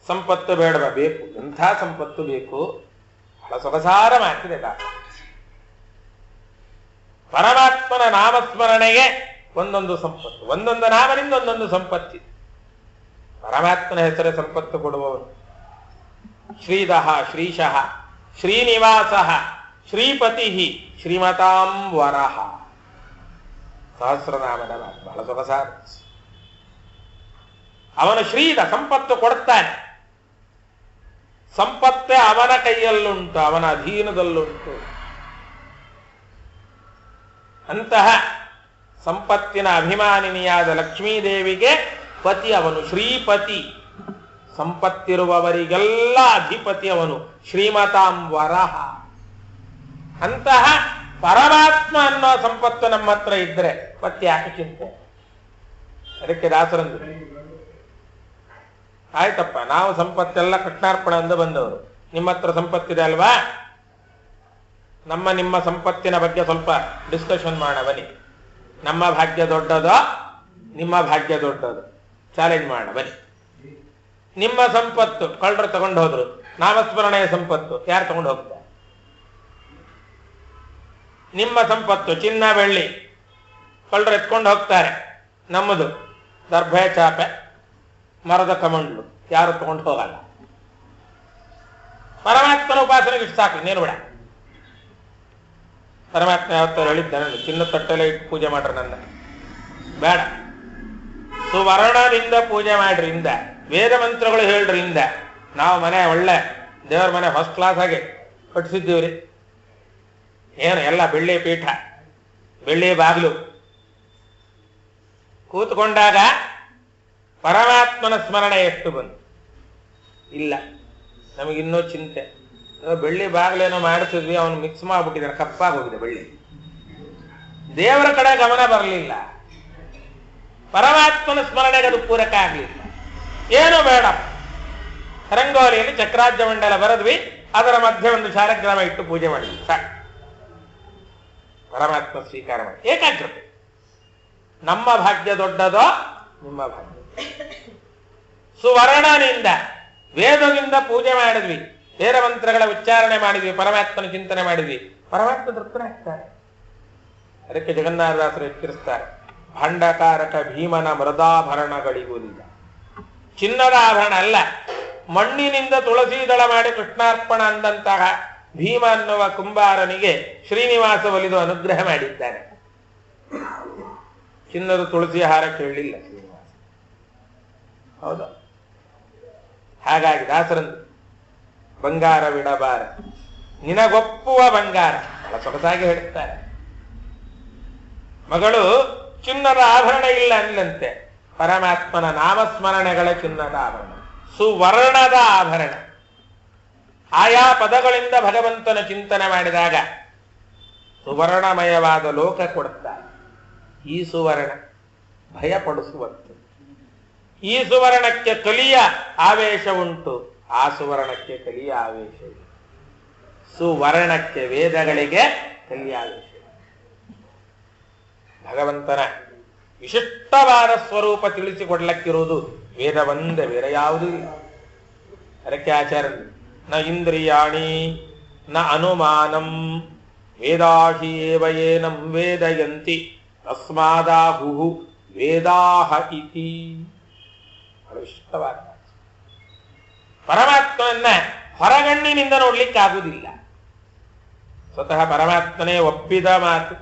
ಸಂಪತ್ತು ಬೇಡವ? ಬೇಕು. ಎಂಥ ಸಂಪತ್ತು ಬೇಕು? ಬಹಳ ಸೊಗಸಾರ ಮಾತಿದೆ ದಾಸ. ಪರಮಾತ್ಮನ ನಾಮಸ್ಮರಣೆಗೆ ಒಂದೊಂದು ಸಂಪತ್ತು, ಒಂದೊಂದು ನಾಮನಿಂದ ಒಂದೊಂದು ಸಂಪತ್ತಿದೆ. ಪರಮಾತ್ಮನ ಹೆಸರೇ ಸಂಪತ್ತು ಕೊಡುವವನು. ಶ್ರೀದಃ ಶ್ರೀಶಃ ಶ್ರೀನಿವಾಸ ಶ್ರೀಪತಿ ಶ್ರೀಮತಾಂ ವರಹ. ಸಹಸ್ರನಾಮದ ಮಾತು ಬಹಳ ಸೊಗಸಾರ. ಅವನು ಶ್ರೀದ ಸಂಪತ್ತು ಕೊಡ್ತಾನೆ. ಸಂಪತ್ತೇ ಅವನ ಕೈಯಲ್ಲುಂಟು, ಅವನ ಅಧೀನದಲ್ಲುಂಟು. ಅಂತಹ ಸಂಪತ್ತಿನ ಅಭಿಮಾನಿನಿಯಾದ ಲಕ್ಷ್ಮೀದೇವಿಗೆ ಪತಿ ಅವನು ಶ್ರೀಪತಿ. ಸಂಪತ್ತಿರುವವರಿಗೆಲ್ಲ ಅಧಿಪತಿ ಅವನು ಶ್ರೀಮತಾಂ ವರಹ. ಅಂತಹ ಪರಮಾತ್ಮ ಅನ್ನೋ ಸಂಪತ್ತು ನಮ್ಮ ಹತ್ರ ಇದ್ರೆ ಮತ್ತೆ ಯಾಕೆ ಚಿಂತೆ? ಅದಕ್ಕೆ ದಾಸರಂದು ಆಯ್ತಪ್ಪ, ನಾವು ಸಂಪತ್ತೆಲ್ಲ ಕೃಷ್ಣಾರ್ಪಣ ಅಂದ ಬಂದವರು, ನಿಮ್ಮ ಹತ್ರ ಸಂಪತ್ತಿದೆ ಅಲ್ವಾ, ನಿಮ್ಮ ಸಂಪತ್ತಿನ ಬಗ್ಗೆ ಸ್ವಲ್ಪ ಡಿಸ್ಕಷನ್ ಮಾಡೋಣ ಬನ್ನಿ. ನಮ್ಮ ಭಾಗ್ಯ ದೊಡ್ಡದೋ ನಿಮ್ಮ ಭಾಗ್ಯ ದೊಡ್ಡದು? ಚಾಲೆಂಜ್ ಮಾಡೋಣ ಬನ್ನಿ. ನಿಮ್ಮ ಸಂಪತ್ತು ಕಳ್ಳರು ತಗೊಂಡು ಹೋದ್ರು, ನಾಮಸ್ಮರಣೆಯ ಸಂಪತ್ತು ಯಾರು ತಗೊಂಡು ಹೋಗ್ತಾರೆ? ನಿಮ್ಮ ಸಂಪತ್ತು ಚಿನ್ನ ಬೆಳ್ಳಿ ಕಳ್ಳರು ಎತ್ಕೊಂಡು ಹೋಗ್ತಾರೆ, ನಮ್ಮದು ದರ್ಭೆ ಚಾಪೆ ಮರದ ಕಮಂಡ್ಲು ಯಾರು ತಗೊಂಡು ಹೋಗಲ್ಲ. ಪರಮಾತ್ಮನ ಉಪಾಸನೆಗೆ ಇಷ್ಟು ಸಾಕು, ಇನ್ನೇನು ಬೇಡ. ಪರಮಾತ್ಮ ಯಾವತ್ತಾರು ಹೇಳಿದ್ದಾನೆ ಚಿನ್ನ ತಟ್ಟೆಲೆ ಇಟ್ಟು ಪೂಜೆ ಮಾಡ್ರಿ, ನನ್ನ ಬೇಡ. ಸುವರ್ಣದಿಂದ ಪೂಜೆ ಮಾಡ್ರಿಂದ, ವೇದ ಮಂತ್ರಗಳು ಹೇಳ್ರಿಂದ. ನಾವು ಮನೆ ಒಳ್ಳೆ ದೇವರ ಮನೆ ಫಸ್ಟ್ ಕ್ಲಾಸ್ ಆಗಿ ಕಟ್ಟಿಸಿದ್ದೀವ್ರಿ. ಏನು ಎಲ್ಲ ಬೆಳ್ಳಿ ಪೀಠ, ಬೆಳ್ಳಿ ಬಾಗಿಲು. ಕೂತ್ಕೊಂಡಾಗ ಪರಮಾತ್ಮನ ಸ್ಮರಣೆ ಎಷ್ಟು ಬಂತು? ಇಲ್ಲ. ನಮಗಿನ್ನೂ ಚಿಂತೆ. ಬೆಳ್ಳಿ ಬಾಗಿಲೇನೋ ಮಾಡಿಸಿದ್ವಿ, ಅವನು ಮಿಕ್ಸ್ ಮಾಡ್ಬಿಟ್ಟಿದ್ದಾನೆ, ಕಪ್ಪಾಗಿ ಹೋಗಿದೆ ಬೆಳ್ಳಿ. ದೇವರ ಕಡೆ ಗಮನ ಬರಲಿಲ್ಲ. ಪರಮಾತ್ಮನ ಸ್ಮರಣೆಗೆ ಅದು ಪೂರಕ ಆಗಲಿಲ್ಲ. ಏನೂ ಬೇಡ. ರಂಗೋಲಿಯಲ್ಲಿ ಚಕ್ರಾರ್ಜ ಮಂಡಲ ಬರೆದ್ವಿ, ಅದರ ಮಧ್ಯೆ ಒಂದು ಶಾಲಗ್ರಾಮ ಇಟ್ಟು ಪೂಜೆ ಮಾಡಿದ್ವಿ, ಸಾಕು. ಪರಮಾತ್ಮ ಸ್ವೀಕಾರ ಮಾಡಿ. ಏಕಾಗ್ರತೆ. ನಮ್ಮ ಭಾಗ್ಯ ದೊಡ್ಡದೋ ನಿಮ್ಮ ಭಾಗ್ಯ? ಸುವರ್ಣನಿಂದ ವೇದದಿಂದ ಪೂಜೆ ಮಾಡಿದ್ವಿ, ವೇದ ಮಂತ್ರಗಳ ಉಚ್ಚಾರಣೆ ಮಾಡಿದ್ವಿ, ಪರಮಾತ್ಮನ ಚಿಂತನೆ ಮಾಡಿದ್ವಿ, ಪರಮಾತ್ಮ ತೃಪ್ತನಾಗ್ತಾರೆ. ಅದಕ್ಕೆ ಜಗನ್ನಾಥದಾಸರು ಎಚ್ಚರಿಸ್ತಾರೆ, ಭಾಂಡಕಾರಕ ಭೀಮನ ಮೃದಾಭರಣಗಳಿಗುವುದಿಲ್ಲ. ಚಿನ್ನದ ಆಭರಣ ಅಲ್ಲ, ಮಣ್ಣಿನಿಂದ ತುಳಸಿ ದಳ ಮಾಡಿ ಕೃಷ್ಣಾರ್ಪಣ ಅಂದಂತಹ ಭೀಮ ಅನ್ನುವ ಕುಂಬಾರನಿಗೆ ಶ್ರೀನಿವಾಸ ಒಲಿದು ಅನುಗ್ರಹ ಮಾಡಿದ್ದಾನೆ. ಚಿನ್ನದ ತುಳಸಿ ಹಾರ ಕೇಳಲಿಲ್ಲ ಶ್ರೀನಿವಾಸ. ಹೌದಾ? ಹಾಗಾಗಿ ದಾಸರಂದು ಬಂಗಾರವಿಡಬಾರ ನಿನಗೊಪ್ಪುವ ಬಂಗಾರ ಬಹಳ ಸೊಗಸಾಗಿ ಹೇಳುತ್ತಾರೆ. ಮಗಳು ಚಿನ್ನದ ಆಭರಣ ಇಲ್ಲ ಅನ್ನಂತೆ, ಪರಮಾತ್ಮನ ನಾಮಸ್ಮರಣೆಗಳ ಚಿನ್ನದ ಆಭರಣ, ಸುವರ್ಣದ ಆಭರಣ. ಆಯಾ ಪದಗಳಿಂದ ಭಗವಂತನ ಚಿಂತನೆ ಮಾಡಿದಾಗ ಸುವರ್ಣಮಯವಾದ ಲೋಕ ಕೊಡುತ್ತಾರೆ. ಈ ಸುವರ್ಣ ಭಯಪಡಿಸುವಂತೆ. ಈ ಸುವರ್ಣಕ್ಕೆ ಕಲಿಯ ಆವೇಶ ಉಂಟು, ಆ ಸುವರ್ಣಕ್ಕೆ ಕಲಿಯ ಆವೇಶ ಇಲ್ಲ. ಸುವರ್ಣಕ್ಕೆ ವೇದಗಳಿಗೆ ಕಲಿಯ ಆವೇಶ. ಭಗವಂತನ ವಿಶಿಷ್ಟವಾದ ಸ್ವರೂಪ ತಿಳಿಸಿಕೊಡ್ಲಕ್ಕಿರುವುದು ವೇದ ಒಂದೇ, ಬೇರೆ ಯಾವುದೂ ಇಲ್ಲ. ಅದಕ್ಕೆ ಆಚಾರ್ಯರು ನ ಇಂದ್ರಿಯಾಣಿ ನ ಅನುಮಾನಂ ವೇದಾಹಿ ಏವ ಏನಂ ವೇದಯಂತಿ ತಸ್ಮಾದಾಹು ವೇದಾಹ ಇತಿ. ಇಷ್ಟವಾದ ಪರಮಾತ್ಮನ್ನ ಹೊರಗಣ್ಣಿನಿಂದ ನೋಡ್ಲಿಕ್ಕಾಗುವುದಿಲ್ಲ. ಸ್ವತಃ ಪರಮಾತ್ಮನೇ ಒಪ್ಪಿದ ಮಾತು.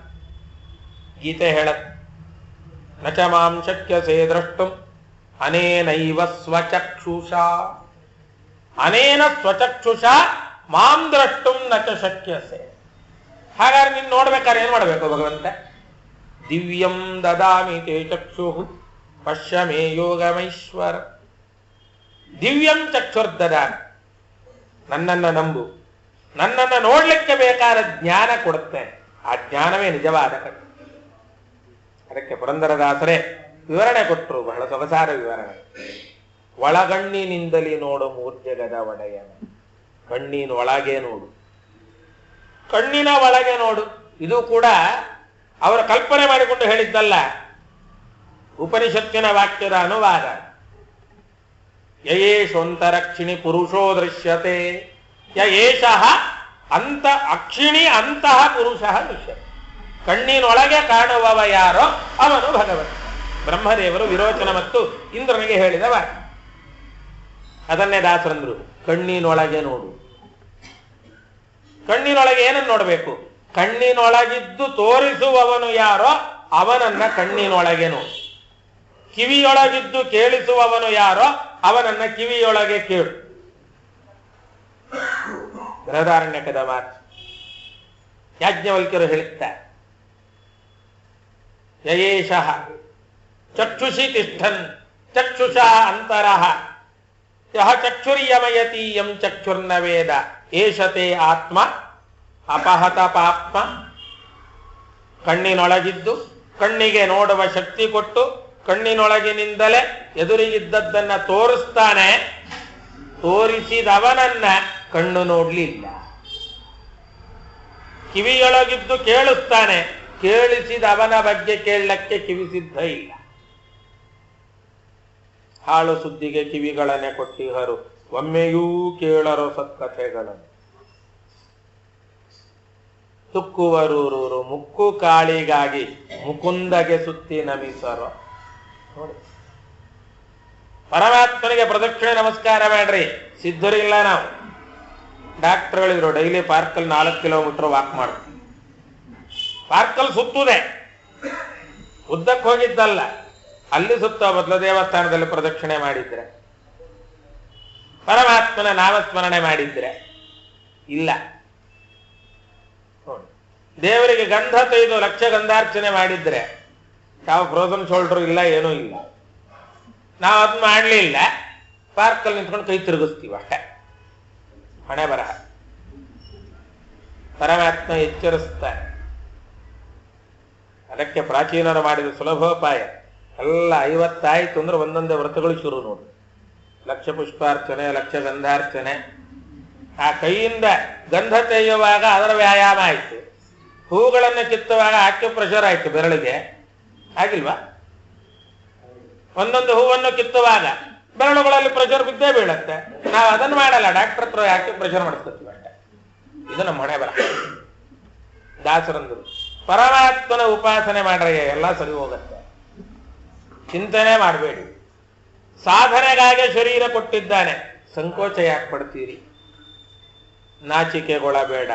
ಗೀತೆ ಹೇಳತ್, ನ ಚ ಮಾಂ ಶಕ್ಯಸೇ ದ್ರಷ್ಟುಂ ಅನೇನೈವ ಸ್ವಚಕ್ಷುಷಾ, ಅನೇನ ಸ್ವಚಕ್ಷುಷಾ ಮಾಂ ದ್ರಷ್ಟುಂ ನ ಚ ಶಕ್ಯಸೆ. ಹಾಗಾದ್ರೆ ನೀನು ನೋಡ್ಬೇಕಾದ್ರೆ ಏನ್ ಮಾಡ್ಬೇಕು ಭಗವಂತ? ದಿವ್ಯಂ ದದಾಮಿ ತೇ ಚಕ್ಷು ಪಶ್ಯ ಮೇ ಯೋಗಮೈಶ್ವರ. ದಿವ್ಯಂ ಚಕ್ಷುರ್ದದಾಮಿ, ನನ್ನನ್ನು ನಂಬು, ನನ್ನನ್ನು ನೋಡ್ಲಿಕ್ಕೆ ಬೇಕಾದ ಜ್ಞಾನ ಕೊಡುತ್ತೇನೆ. ಆ ಜ್ಞಾನವೇ ನಿಜವಾದ ಕಣ್ಣು. ಅದಕ್ಕೆ ಪುರಂದರದಾಸರೇ ವಿವರಣೆ ಕೊಟ್ಟರು, ಬಹಳ ಸೊಗಸಾದ ವಿವರಣೆ. ಒಳಗಣ್ಣಿನಿಂದಲೇ ನೋಡು ಮೂರ್ಜಗದ ಒಡೆಯನ. ಕಣ್ಣಿನ ಒಳಗೆ ನೋಡು, ಕಣ್ಣಿನ ಒಳಗೆ ನೋಡು. ಇದು ಕೂಡ ಅವರ ಕಲ್ಪನೆ ಮಾಡಿಕೊಂಡು ಹೇಳಿದ್ದಲ್ಲ, ಉಪನಿಷತ್ತಿನ ವಾಕ್ಯದ ಅನುವಾದ. ಯಯೇಶೋಂತರಕ್ಷಿಣಿ ಪುರುಷೋ ದೃಶ್ಯತೆ ಯಯೇಷಃ ಅಂತ ಅಕ್ಷಿಣಿ ಅಂತಃ ಪುರುಷಃ ದೃಶ್ಯತೆ. ಕಣ್ಣಿನೊಳಗೆ ಕಾಣುವವ ಯಾರೋ ಅವನು ಭಗವಂತ. ಬ್ರಹ್ಮದೇವರು ವಿರೋಚನ ಮತ್ತು ಇಂದ್ರನಿಗೆ ಹೇಳಿದ ವಾಕ್ಯ. ಅದನ್ನೇ ದಾಸರಂದ್ರು, ಕಣ್ಣಿನೊಳಗೆ ನೋಡು. ಕಣ್ಣಿನೊಳಗೆ ಏನನ್ನು ನೋಡಬೇಕು? ಕಣ್ಣಿನೊಳಗಿದ್ದು ತೋರಿಸುವವನು ಯಾರೋ ಅವನನ್ನ ಕಣ್ಣಿನೊಳಗೆ ನೋಡು. ಕಿವಿಯೊಳಗಿದ್ದು ಕೇಳಿಸುವವನು ಯಾರೋ ಅವನನ್ನ ಕಿವಿಯೊಳಗೆ ಕೇಳು. ಬೃಹದಾರಣ್ಯಕದ ಮಾತು ಯಾಜ್ಞವಲ್ಕ್ಯರು ಹೇಳುತ್ತಾರೆ, ಯಯೇಷಃ ಚಕ್ಷುಷಿ ತಿಷ್ಠನ್ ಚಕ್ಷುಷಾ ಅಂತರಃ ಯಹ ಚಕ್ಷುರ್ಯಮಯತಿ ಯಂ ಚಕ್ಷುರ್ನ ವೇದ ಏಷತೆ ಆತ್ಮ ಅಪಹತ ಪಾಪ್ಮ. ಕಣ್ಣಿನೊಳಗಿದ್ದು ಕಣ್ಣಿಗೆ ನೋಡುವ ಶಕ್ತಿ ಕೊಟ್ಟು ಕಣ್ಣಿನೊಳಗಿನಿಂದಲೇ ಎದುರಿಗಿದ್ದದ್ದನ್ನ ತೋರಿಸ್ತಾನೆ. ತೋರಿಸಿದವನನ್ನ ಕಣ್ಣು ನೋಡ್ಲಿಲ್ಲ. ಕಿವಿಯೊಳಗಿದ್ದು ಕೇಳಿಸ್ತಾನೆ, ಕೇಳಿಸಿದವನ ಬಗ್ಗೆ ಕೇಳಕ್ಕೆ ಕಿವಿ ಸಿದ್ಧ ಇಲ್ಲ. ಹಾಳು ಸುದ್ದಿಗೆ ಕಿವಿಗಳನ್ನೇ ಕೊಟ್ಟಿಹರು, ಒಮ್ಮೆಯೂ ಕೇಳರೋ ಸತ್ಕಥೆಗಳನ್ನು. ತುಕ್ಕುವರೂರೂರು ಮುಕ್ಕು ಕಾಳಿಗಾಗಿ ಮುಕುಂದಗೆ ಸುತ್ತಿ ನಮಿಸರೋ. ನೋಡಿ, ಪರಮಾತ್ಮನಿಗೆ ಪ್ರದಕ್ಷಿಣೆ ನಮಸ್ಕಾರ ಮಾಡ್ರಿ, ಸಿದ್ಧರಿಲ್ಲ ನಾವು. ಡಾಕ್ಟರ್ಗಳಿದ್ರು ಡೈಲಿ ಪಾರ್ಕಲ್ಲಿ 4 ಕಿಲೋಮೀಟರ್ ವಾಕ್ ಮಾಡ್ತೀವಿ. ಪಾರ್ಕಲ್ಲಿ ಸುತ್ತುದೆ, ಉದ್ದಕ್ಕೆ ಹೋಗಿದ್ದಲ್ಲ, ಅಲ್ಲಿ ಸುತ್ತ ಬದಲು ದೇವಸ್ಥಾನದಲ್ಲಿ ಪ್ರದಕ್ಷಿಣೆ ಮಾಡಿದ್ರೆ, ಪರಮಾತ್ಮನ ನಾಮಸ್ಮರಣೆ ಮಾಡಿದ್ರೆ ಇಲ್ಲ. ದೇವರಿಗೆ ಗಂಧ ತೆಗೆದು ಲಕ್ಷ ಗಂಧಾರ್ಚನೆ ಮಾಡಿದ್ರೆ ಯಾವ ಫ್ರೋಸನ್ ಶೋಲ್ಡರ್ ಇಲ್ಲ, ಏನೂ ಇಲ್ಲ. ನಾವು ಅದನ್ನ ಮಾಡಲಿಲ್ಲ, ಪಾರ್ಕಲ್ಲಿ ನಿಂತ್ಕೊಂಡು ಕೈ ತಿರುಗಿಸ್ತೀವಿ ಅಷ್ಟೇ. ಹಣೆ ಬರಹ. ಪರಮಾತ್ಮ ಎಚ್ಚರಿಸ್ತಾನೆ. ಅದಕ್ಕೆ ಪ್ರಾಚೀನರು ಮಾಡಿದ ಸುಲಭೋಪಾಯ ಎಲ್ಲ 50 ಆಯ್ತು ಅಂದ್ರೆ ಒಂದೊಂದೇ ವ್ರತಗಳು ಶುರು ನೋಡು. ಲಕ್ಷ ಪುಷ್ಪಾರ್ಚನೆ, ಲಕ್ಷ ಗಂಧಾರ್ಚನೆ. ಆ ಕೈಯಿಂದ ಗಂಧ ತೆಗೆಯುವಾಗ ಅದರ ವ್ಯಾಯಾಮ ಆಯ್ತು, ಹೂಗಳನ್ನು ಕಿತ್ತುವಾಗ ಆಕ್ಯುಪ್ರೆಷರ್ ಆಯ್ತು ಬೆರಳಿಗೆ, ಆಗಿಲ್ವಾ? ಒಂದೊಂದು ಹೂವನ್ನು ಕಿತ್ತುವಾಗ ಬೆರಳುಗಳಲ್ಲಿ ಪ್ರೆಷರ್ ಬಿದ್ದೇ ಬೀಳತ್ತೆ. ನಾವು ಅದನ್ನು ಮಾಡಲ್ಲ, ಡಾಕ್ಟರ್ ಹತ್ರ ಆಕ್ಯುಪ್ರೆಷರ್ ಮಾಡಿಸ್ಕೊತೀವಿ ಅಷ್ಟೇ. ಇದು ನಮ್ಮ ಹಣೆ ಬರ. ದಾಸರಂದರು ಪರಮಾತ್ಮನ ಉಪಾಸನೆ ಮಾಡ್ರೆ ಎಲ್ಲ ಸರಿ ಹೋಗುತ್ತೆ, ಚಿಂತನೆ ಮಾಡಬೇಡಿ. ಸಾಧನೆಗಾಗಿ ಶರೀರ ಕೊಟ್ಟಿದ್ದಾನೆ, ಸಂಕೋಚ ಯಾಕೆ ಪಡ್ತೀರಿ? ನಾಚಿಕೆಗೊಳಬೇಡ,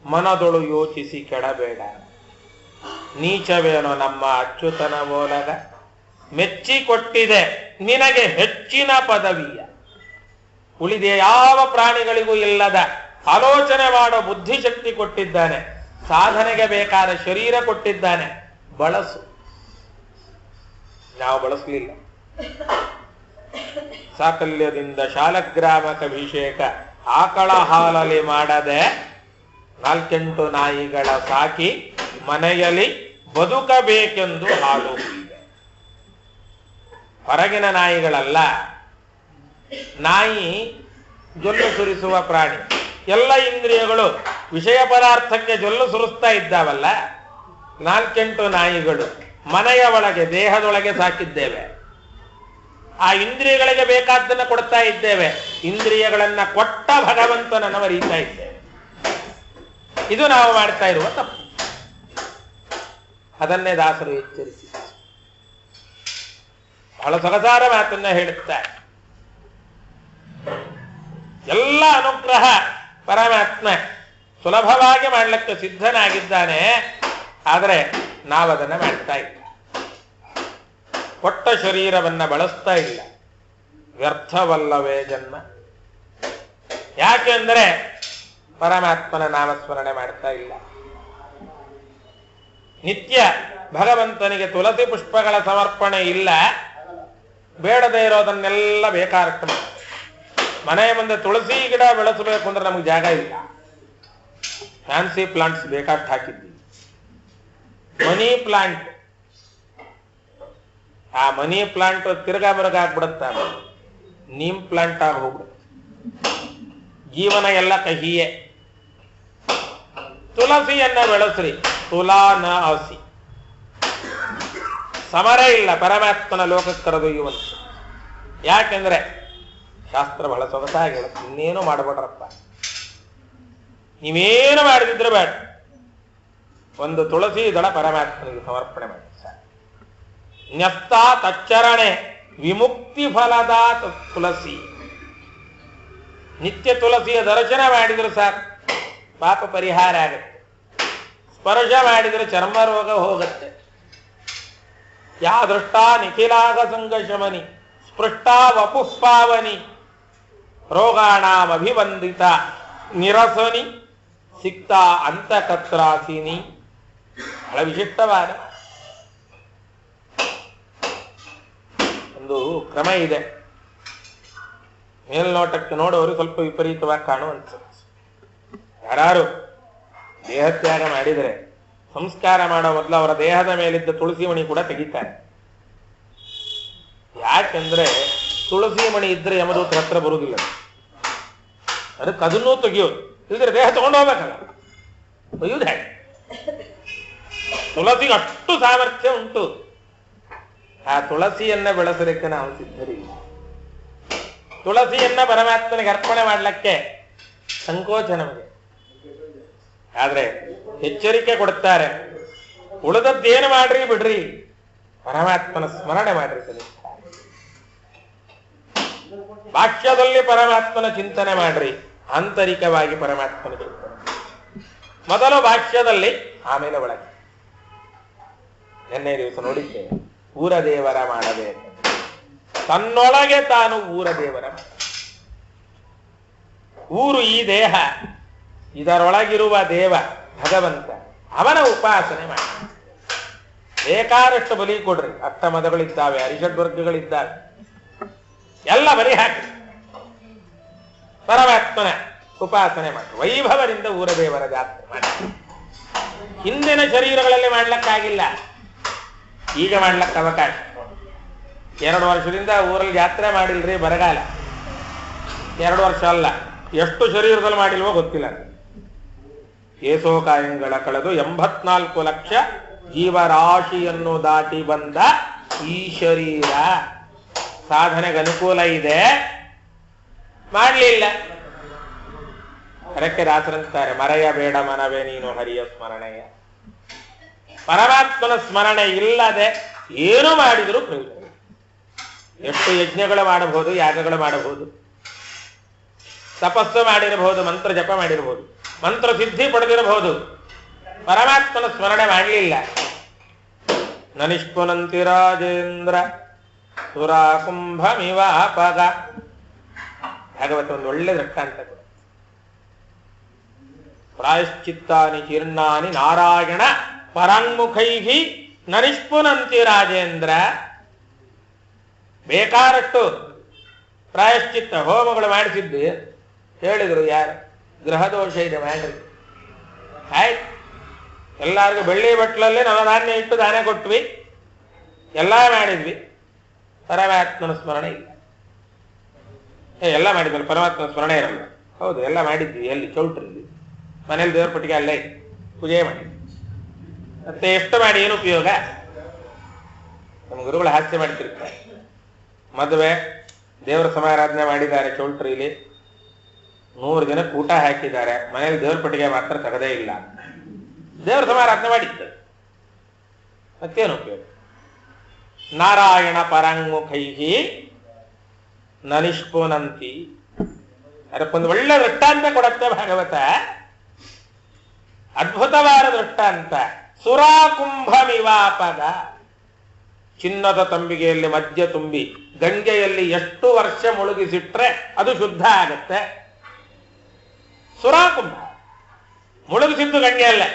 ಮನದೊಳು ಯೋಚಿಸಿ ಕೆಡಬೇಡ. ನೀಚವೇನೋ ನಮ್ಮ ಅಚ್ಯುತನ ಮೂಲಕ ಮೆಚ್ಚಿಕೊಟ್ಟಿದೆ ನಿನಗೆ ಹೆಚ್ಚಿನ ಪದವಿಯ. ಉಳಿದ ಯಾವ ಪ್ರಾಣಿಗಳಿಗೂ ಇಲ್ಲದ ಆಲೋಚನೆ ಮಾಡೋ ಬುದ್ಧಿಶಕ್ತಿ ಕೊಟ್ಟಿದ್ದಾನೆ. ಸಾಧನೆಗೆ ಬೇಕಾದ ಶರೀರ ಕೊಟ್ಟಿದ್ದಾನೆ, ಬಳಸು. ನಾವು ಬಳಸಲಿಲ್ಲ. ಸಾಕಲ್ಯದಿಂದ ಶಾಲಗ್ರಾಮಕ ಅಭಿಷೇಕ ಆಕಳ ಹಾಲಲ್ಲಿ ಮಾಡದೆ 4 ನಾಯಿಗಳ ಸಾಕಿ ಮನೆಯಲ್ಲಿ ಬದುಕಬೇಕೆಂದು ಹಾಲು ಇದೆ. ಹೊರಗಿನ ನಾಯಿಗಳಲ್ಲ. ನಾಯಿ ಜೊಲ್ಲು ಸುರಿಸುವ ಪ್ರಾಣಿ. ಎಲ್ಲ ಇಂದ್ರಿಯಗಳು ವಿಷಯ ಪದಾರ್ಥಕ್ಕೆ ಜೊಲ್ಲು ಸುರಿಸ್ತಾ ಇದ್ದಾವಲ್ಲ. 4 ನಾಯಿಗಳು ಮನೆಯ ಒಳಗೆ ದೇಹದೊಳಗೆ ಸಾಕಿದ್ದೇವೆ. ಆ ಇಂದ್ರಿಯಗಳಿಗೆ ಬೇಕಾದ್ದನ್ನು ಕೊಡ್ತಾ ಇದ್ದೇವೆ. ಇಂದ್ರಿಯಗಳನ್ನ ಕೊಟ್ಟ ಭಗವಂತನನ್ನು ಮರೀತಾ ಇದ್ದೇವೆ. ಇದು ನಾವು ಮಾಡ್ತಾ ಇರುವ ತಪ್ಪು. ಅದನ್ನೇ ದಾಸರು ಎಚ್ಚರಿಸಿ ಬಹಳ ಸೊಗಸಾದ ಮಾತನ್ನ ಹೇಳುತ್ತಾರೆ. ಎಲ್ಲ ಅನುಗ್ರಹ ಪರಮಾತ್ಮ ಸುಲಭವಾಗಿ ಮಾಡಲಿಕ್ಕೆ ಸಿದ್ಧನಾಗಿದ್ದಾನೆ. ಆದರೆ ನಾವದನ್ನ ಮಾಡ್ತಾ ಇಲ್ಲ. ಕೊಟ್ಟ ಶರೀರವನ್ನ ಬಳಸ್ತಾ ಇಲ್ಲ. ವ್ಯರ್ಥವಲ್ಲವೇ ಜನ್ಮ? ಯಾಕೆಂದರೆ ಪರಮಾತ್ಮನ ನಾಮಸ್ಮರಣೆ ಮಾಡ್ತಾ ಇಲ್ಲ. ನಿತ್ಯ ಭಗವಂತನಿಗೆ ತುಳಸಿ ಪುಷ್ಪಗಳ ಸಮರ್ಪಣೆ ಇಲ್ಲ. ಬೇಡದೇ ಇರೋದನ್ನೆಲ್ಲ ಬೇಕಾರಕ್ಕೆ ಮಾಡ್ತಾರೆ. ಮನೆಯ ಮುಂದೆ ತುಳಸಿ ಗಿಡ ಬೆಳೆಸಬೇಕು ಅಂದ್ರೆ ನಮಗೆ ಜಾಗ ಇಲ್ಲ. ಫ್ಯಾನ್ಸಿ ಪ್ಲಾಂಟ್ಸ್ ಬೇಕಾಷ್ಟು ಹಾಕಿದ್ವಿ. ಮನಿ ಪ್ಲಾಂಟ್, ಆ ಮನಿ ಪ್ಲಾಂಟ್ ತಿರ್ಗಾ ಬರಗ ಆಗ್ಬಿಡುತ್ತೆ, ನೀಮ್ ಪ್ಲಾಂಟ್ ಆಗಿ ಹೋಗ್ಬಿಡುತ್ತೆ. ಜೀವನ ಎಲ್ಲ ಕಹಿಯೇ. ತುಳಸಿಯನ್ನ ಬೆಳೆಸ್ರಿ, ತುಲಾ ನ ಆಸಿ. ಸಮರ ಇಲ್ಲ ಪರಮಾತ್ಮನ ಲೋಕಕ್ಕೆ ಕರೆದೊಯ್ಯುವಂತ. ಯಾಕೆಂದ್ರೆ ಶಾಸ್ತ್ರ ಬಹಳ ಸೊಗಸಾಗಿ ಹೇಳುತ್ತೆ, ಇನ್ನೇನು ಮಾಡಬೇಡ್ರಪ್ಪ, ನೀವೇನು ಮಾಡಿದಿದ್ರೆ ಬೇಡ, ಒಂದು ತುಳಸಿ ದಳ ಪರಮಾತ್ಮನಿಗೆ ಸಮರ್ಪಣೆ ಮಾಡಿ ಸರ್. ನ್ಯಸ್ತ ತಚ್ಚರಣೆ ವಿಮುಕ್ತಿ ಫಲದ ತುಳಸಿ. ನಿತ್ಯ ತುಳಸಿಯ ದರ್ಶನ ಮಾಡಿದ್ರು ಸಾಕು, ಪಾಪ ಪರಿಹಾರ ಆಗುತ್ತೆ. ಸ್ಪರ್ಶ ಮಾಡಿದ್ರೆ ಚರ್ಮ ರೋಗ ಹೋಗುತ್ತೆ. ಯಾ ದೃಷ್ಟ ನಿಖಿಲಾಗ ಸಂಘಶಮನಿ ಸ್ಪೃಷ್ಟ ವಪುಃಪಾವನಿ ರೋಗಾಣಾಮಭಿವಂದಿತ ನಿರಸನಿ ಸಿಕ್ತ ಅಂತಕತ್ರಾಸಿನಿ. ಬಹಳ ವಿಶಿಷ್ಟವಾದ ಒಂದು ಕ್ರಮ ಇದೆ. ಮೇಲ್ನೋಟಕ್ಕೆ ನೋಡೋರು ಸ್ವಲ್ಪ ವಿಪರೀತವಾಗಿ ಕಾಣುವಂತ. ಯಾರು ದೇಹತ್ಯಾಗ ಮಾಡಿದರೆ ಸಂಸ್ಕಾರ ಮಾಡೋ ಮೊದಲು ಅವರ ದೇಹದ ಮೇಲಿದ್ದ ತುಳಸಿ ಮಣಿ ಕೂಡ ತೆಗಿತಾರೆ. ಯಾಕೆಂದ್ರೆ ತುಳಸಿ ಮಣಿ ಇದ್ರೆ ಯಮದೂತರ ಹತ್ರ ಬರುವುದಿಲ್ಲ. ಅದಕ್ಕೆ ಅದನ್ನೂ ತೆಗಿಯೋದು, ಇಲ್ದ್ರೆ ದೇಹ ತಗೊಂಡು ಹೋಗ್ಬೇಕಲ್ಲ, ಒಯ್ಯುವುದು ಹೇಗೆ? ತುಳಸಿಗೆ ಅಷ್ಟು ಸಾಮರ್ಥ್ಯ ಉಂಟು. ಆ ತುಳಸಿಯನ್ನ ಬೆಳೆಸಲಿಕ್ಕೆ ನಾವು ಸಿದ್ಧರಿಲ್ಲ. ತುಳಸಿಯನ್ನ ಪರಮಾತ್ಮನಿಗೆ ಅರ್ಪಣೆ ಮಾಡ್ಲಿಕ್ಕೆ ಸಂಕೋಚ ನಮಗೆ. ಆದ್ರೆ ಎಚ್ಚರಿಕೆ ಕೊಡುತ್ತಾರೆ, ಉಳಿದದ್ದೇನು ಮಾಡ್ರಿ ಬಿಡ್ರಿ, ಪರಮಾತ್ಮನ ಸ್ಮರಣೆ ಮಾಡ್ರಿ ಕಲಿಸ್ತಾರೆ. ಭಾಷ್ಯದಲ್ಲಿ ಪರಮಾತ್ಮನ ಚಿಂತನೆ ಮಾಡ್ರಿ, ಆಂತರಿಕವಾಗಿ ಪರಮಾತ್ಮನ ಚಿಂತನೆ. ಮೊದಲು ಭಾಷ್ಯದಲ್ಲಿ, ಆಮೇಲೆ ಒಳಗೆ. ನಿನ್ನೆ ದಿವಸ ನೋಡಿದ್ದೇವೆ, ಊರ ದೇವರ ಮಾಡಬೇಕು, ತನ್ನೊಳಗೆ ತಾನು ಊರ ದೇವರ. ಊರು ಈ ದೇಹ, ಇದರೊಳಗಿರುವ ದೇವ ಭಗವಂತ, ಅವನ ಉಪಾಸನೆ ಮಾಡಿ. ಬೇಕಾದಷ್ಟು ಬಲಿ ಕೊಡ್ರಿ, ಅಷ್ಟಮದಗಳಿದ್ದಾವೆ, ಅರಿಷಡ್ವರ್ಗಗಳಿದ್ದಾವೆ, ಎಲ್ಲ ಬಲಿ ಹಾಕಿ ಪರಮಾತ್ಮನ ಉಪಾಸನೆ ಮಾಡಿ. ವೈಭವದಿಂದ ಊರ ದೇವರ ಜಾತ್ರೆ ಮಾಡಿ. ಹಿಂದಿನ ಶರೀರಗಳಲ್ಲಿ ಮಾಡ್ಲಕ್ಕಾಗಿಲ್ಲ, ಈಗ ಮಾಡ್ಲಕ್ಕ ಅವಕಾಶ. 2 ವರ್ಷದಿಂದ ಊರಲ್ಲಿ ಜಾತ್ರೆ ಮಾಡಿಲ್ರಿ, ಬರಗಾಲ. 2 ವರ್ಷ ಅಲ್ಲ, ಎಷ್ಟು ಶರೀರದಲ್ಲಿ ಮಾಡಿಲ್ವೋ ಗೊತ್ತಿಲ್ಲ. ಏಸೋಕಾಯಂಗಳ ಕಳೆದು 84 ಲಕ್ಷ ಜೀವರಾಶಿಯನ್ನು ದಾಟಿ ಬಂದ ಈ ಶರೀರ ಸಾಧನೆಗೆ ಅನುಕೂಲ ಇದೆ, ಮಾಡಲಿಲ್ಲ. ಅದಕ್ಕೆ ದಾಸರಂತಾರೆ, ಮರೆಯಬೇಡ ಮನವೇ ನೀನು ಹರಿಯ ಸ್ಮರಣೆಯ. ಪರಮಾತ್ಮನ ಸ್ಮರಣೆ ಇಲ್ಲದೆ ಏನು ಮಾಡಿದರೂ ಪ್ರಯೋಜನ. ಎಷ್ಟು ಯಜ್ಞಗಳು ಮಾಡಬಹುದು, ಯಾಗಗಳು ಮಾಡಬಹುದು, ತಪಸ್ಸು ಮಾಡಿರಬಹುದು, ಮಂತ್ರ ಜಪ ಮಾಡಿರಬಹುದು, ಮಂತ್ರ ಸಿದ್ಧಿ ಪಡೆದಿರಬಹುದು, ಪರಮಾತ್ಮನ ಸ್ಮರಣೆ ಮಾಡಲಿಲ್ಲ. ನನಿಷ್ಪುನಂತಿ ರಾಜೇಂದ್ರ ಸುರಾ ಕುಂಭಮಿವ ಅಪಗ. ಭಾಗವತ ಒಂದು ಒಳ್ಳೆ ದೃಷ್ಟಾಂತ. ಪ್ರಾಯಶ್ಚಿತ್ತಾನಿ ಚೀರ್ಣಾನಿ ನಾರಾಯಣ ಪರಾಂಗುಖೈಹಿ ನನಿಷ್ಪುನಂತಿ ರಾಜೇಂದ್ರ. ಬೇಕಾದಷ್ಟು ಪ್ರಾಯಶ್ಚಿತ್ತ ಹೋಮಗಳು ಮಾಡಿಸಿದ್ದು ಹೇಳಿದ್ರು. ಯಾರು? ಗ್ರಹದೋಷ ಇದೆ ಮಾಡ್ರಿ. ಆಯ್ತು, ಎಲ್ಲರಿಗೂ ಬೆಳ್ಳಿ ಬಟ್ಲಲ್ಲಿ ನವಧಾನ್ಯ ಇಟ್ಟು ದಾನ ಕೊಟ್ವಿ, ಎಲ್ಲ ಮಾಡಿದ್ವಿ, ಪರಮಾತ್ಮನ ಸ್ಮರಣೆ ಇಲ್ಲ. ಎಲ್ಲ ಮಾಡಿದ್ವಲ್ಲ, ಪರಮಾತ್ಮನ ಸ್ಮರಣೆ ಇರಲ್ಲ. ಹೌದು, ಎಲ್ಲ ಮಾಡಿದ್ವಿ. ಎಲ್ಲಿ? ಚೌಟ್ರಲ್ಲಿ, ಮನೇಲಿ ದೇವ್ರ ಪಟ್ಟಿಗೆ ಅಲ್ಲೇ ಪೂಜೆ ಮಾಡಿದ್ವಿ. ಮತ್ತೆ ಎಷ್ಟು ಮಾಡಿ ಏನು ಉಪಯೋಗ? ನಮ್ಮ ಗುರುಗಳು ಹಾಸ್ಯ ಮಾಡ್ತಿರ್ತಾರೆ. ಮದುವೆ ದೇವರ ಸಮಾರಾಧನೆ ಮಾಡಿದ್ದಾರೆ ಚೌಲ್ಟ್ರಿಲಿ, 100 ಜನಕ್ಕೆ ಊಟ ಹಾಕಿದ್ದಾರೆ, ಮನೇಲಿ ದೇವ್ರ ಪಟ್ಟಿಗೆ ಮಾತ್ರ ತೆಗದೇ ಇಲ್ಲ. ದೇವರ ಸಮಾರಾಧನೆ ಮಾಡಿದ್ದು, ಮತ್ತೇನು ಉಪಯೋಗ? ನಾರಾಯಣ ಪರಾಂಗುಖೈಹಿ ನನಿಷ್ಪುನಂತಿ. ಅದಕ್ಕೊಂದು ಒಳ್ಳೆ ವೃತ್ತಾಂತ ಕೊಡತ್ತೆ ಭಾಗವತ. ಅದ್ಭುತವಾದ ದೃಷ್ಟಾಂತ. ಸುರಾಕುಂಭಮಿವಾಪಗ, ಚಿನ್ನದ ತಂಬಿಗೆಯಲ್ಲಿ ಮದ್ಯ ತುಂಬಿ ಗಂಗೆಯಲ್ಲಿ ಎಷ್ಟು ವರ್ಷ ಮುಳುಗಿಸಿಟ್ರೆ ಅದು ಶುದ್ಧ ಆಗತ್ತೆ. ಸುರಾಕುಂಭ ಮುಳುಗಿಸಿದ್ದು ಗಂಗೆಯಲ್ಲೇ,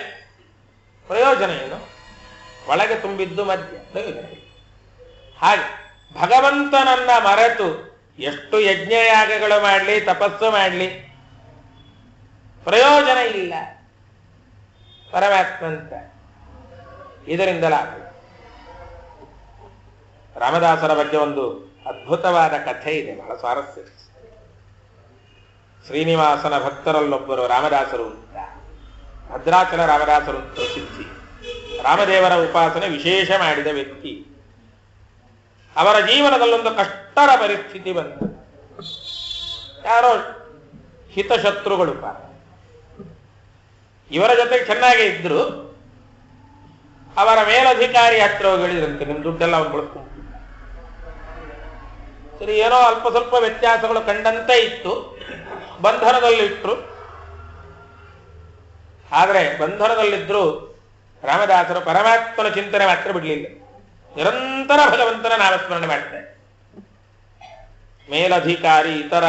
ಪ್ರಯೋಜನ ಏನು? ಒಳಗೆ ತುಂಬಿದ್ದು ಮದ್ಯ, ಪ್ರಯೋಜನ. ಹಾಗೆ ಭಗವಂತನನ್ನ ಮರೆತು ಎಷ್ಟು ಯಜ್ಞಯಾಗಗಳು ಮಾಡಲಿ, ತಪಸ್ಸು ಮಾಡಲಿ, ಪ್ರಯೋಜನ ಇಲ್ಲ. ಪರಮಾತ್ಮಂತ ಇದರಿಂದಲ ರಾಮದಾಸರ ಬಗ್ಗೆ ಒಂದು ಅದ್ಭುತವಾದ ಕಥೆ ಇದೆ, ಬಹಳ ಸ್ವಾರಸ್ಯ. ಶ್ರೀನಿವಾಸನ ಭಕ್ತರಲ್ಲೊಬ್ಬರು ರಾಮದಾಸರು ಅಂತ, ಭದ್ರಾಚಲ ರಾಮದಾಸರು ಅಂತ ಪ್ರಸಿದ್ಧಿ. ರಾಮದೇವರ ಉಪಾಸನೆ ವಿಶೇಷ ಮಾಡಿದ ವ್ಯಕ್ತಿ. ಅವರ ಜೀವನದಲ್ಲೊಂದು ಕಷ್ಟರ ಪರಿಸ್ಥಿತಿ ಬಂತು. ಯಾರೋ ಹಿತಶತ್ರುಗಳು, ಇವರ ಜೊತೆ ಚೆನ್ನಾಗೇ ಇದ್ರು. ಅವರ ಮೇಲಧಿಕಾರಿ ಹತ್ರ ಹೋಗಿ ಹೇಳಿದ್ರಂತೆ, ನಿಮ್ ದುಡ್ಡೆಲ್ಲ ಅವ್ರು ಬಳಸ್ಕೊಂಡು. ಸರಿ, ಏನೋ ಅಲ್ಪ ಸ್ವಲ್ಪ ವ್ಯತ್ಯಾಸಗಳು ಕಂಡಂತೆ ಇತ್ತು, ಬಂಧನದಲ್ಲಿಟ್ರು. ಆದರೆ ಬಂಧನದಲ್ಲಿದ್ರು ರಾಮದಾಸರು ಪರಮಾತ್ಮನ ಚಿಂತನೆ ಮಾತ್ರ ಬಿಡಲಿಲ್ಲ. ನಿರಂತರ ಭಗವಂತನ ನಾಮಸ್ಮರಣೆ ಮಾಡ್ತಾರೆ. ಮೇಲಧಿಕಾರಿ ಇತರ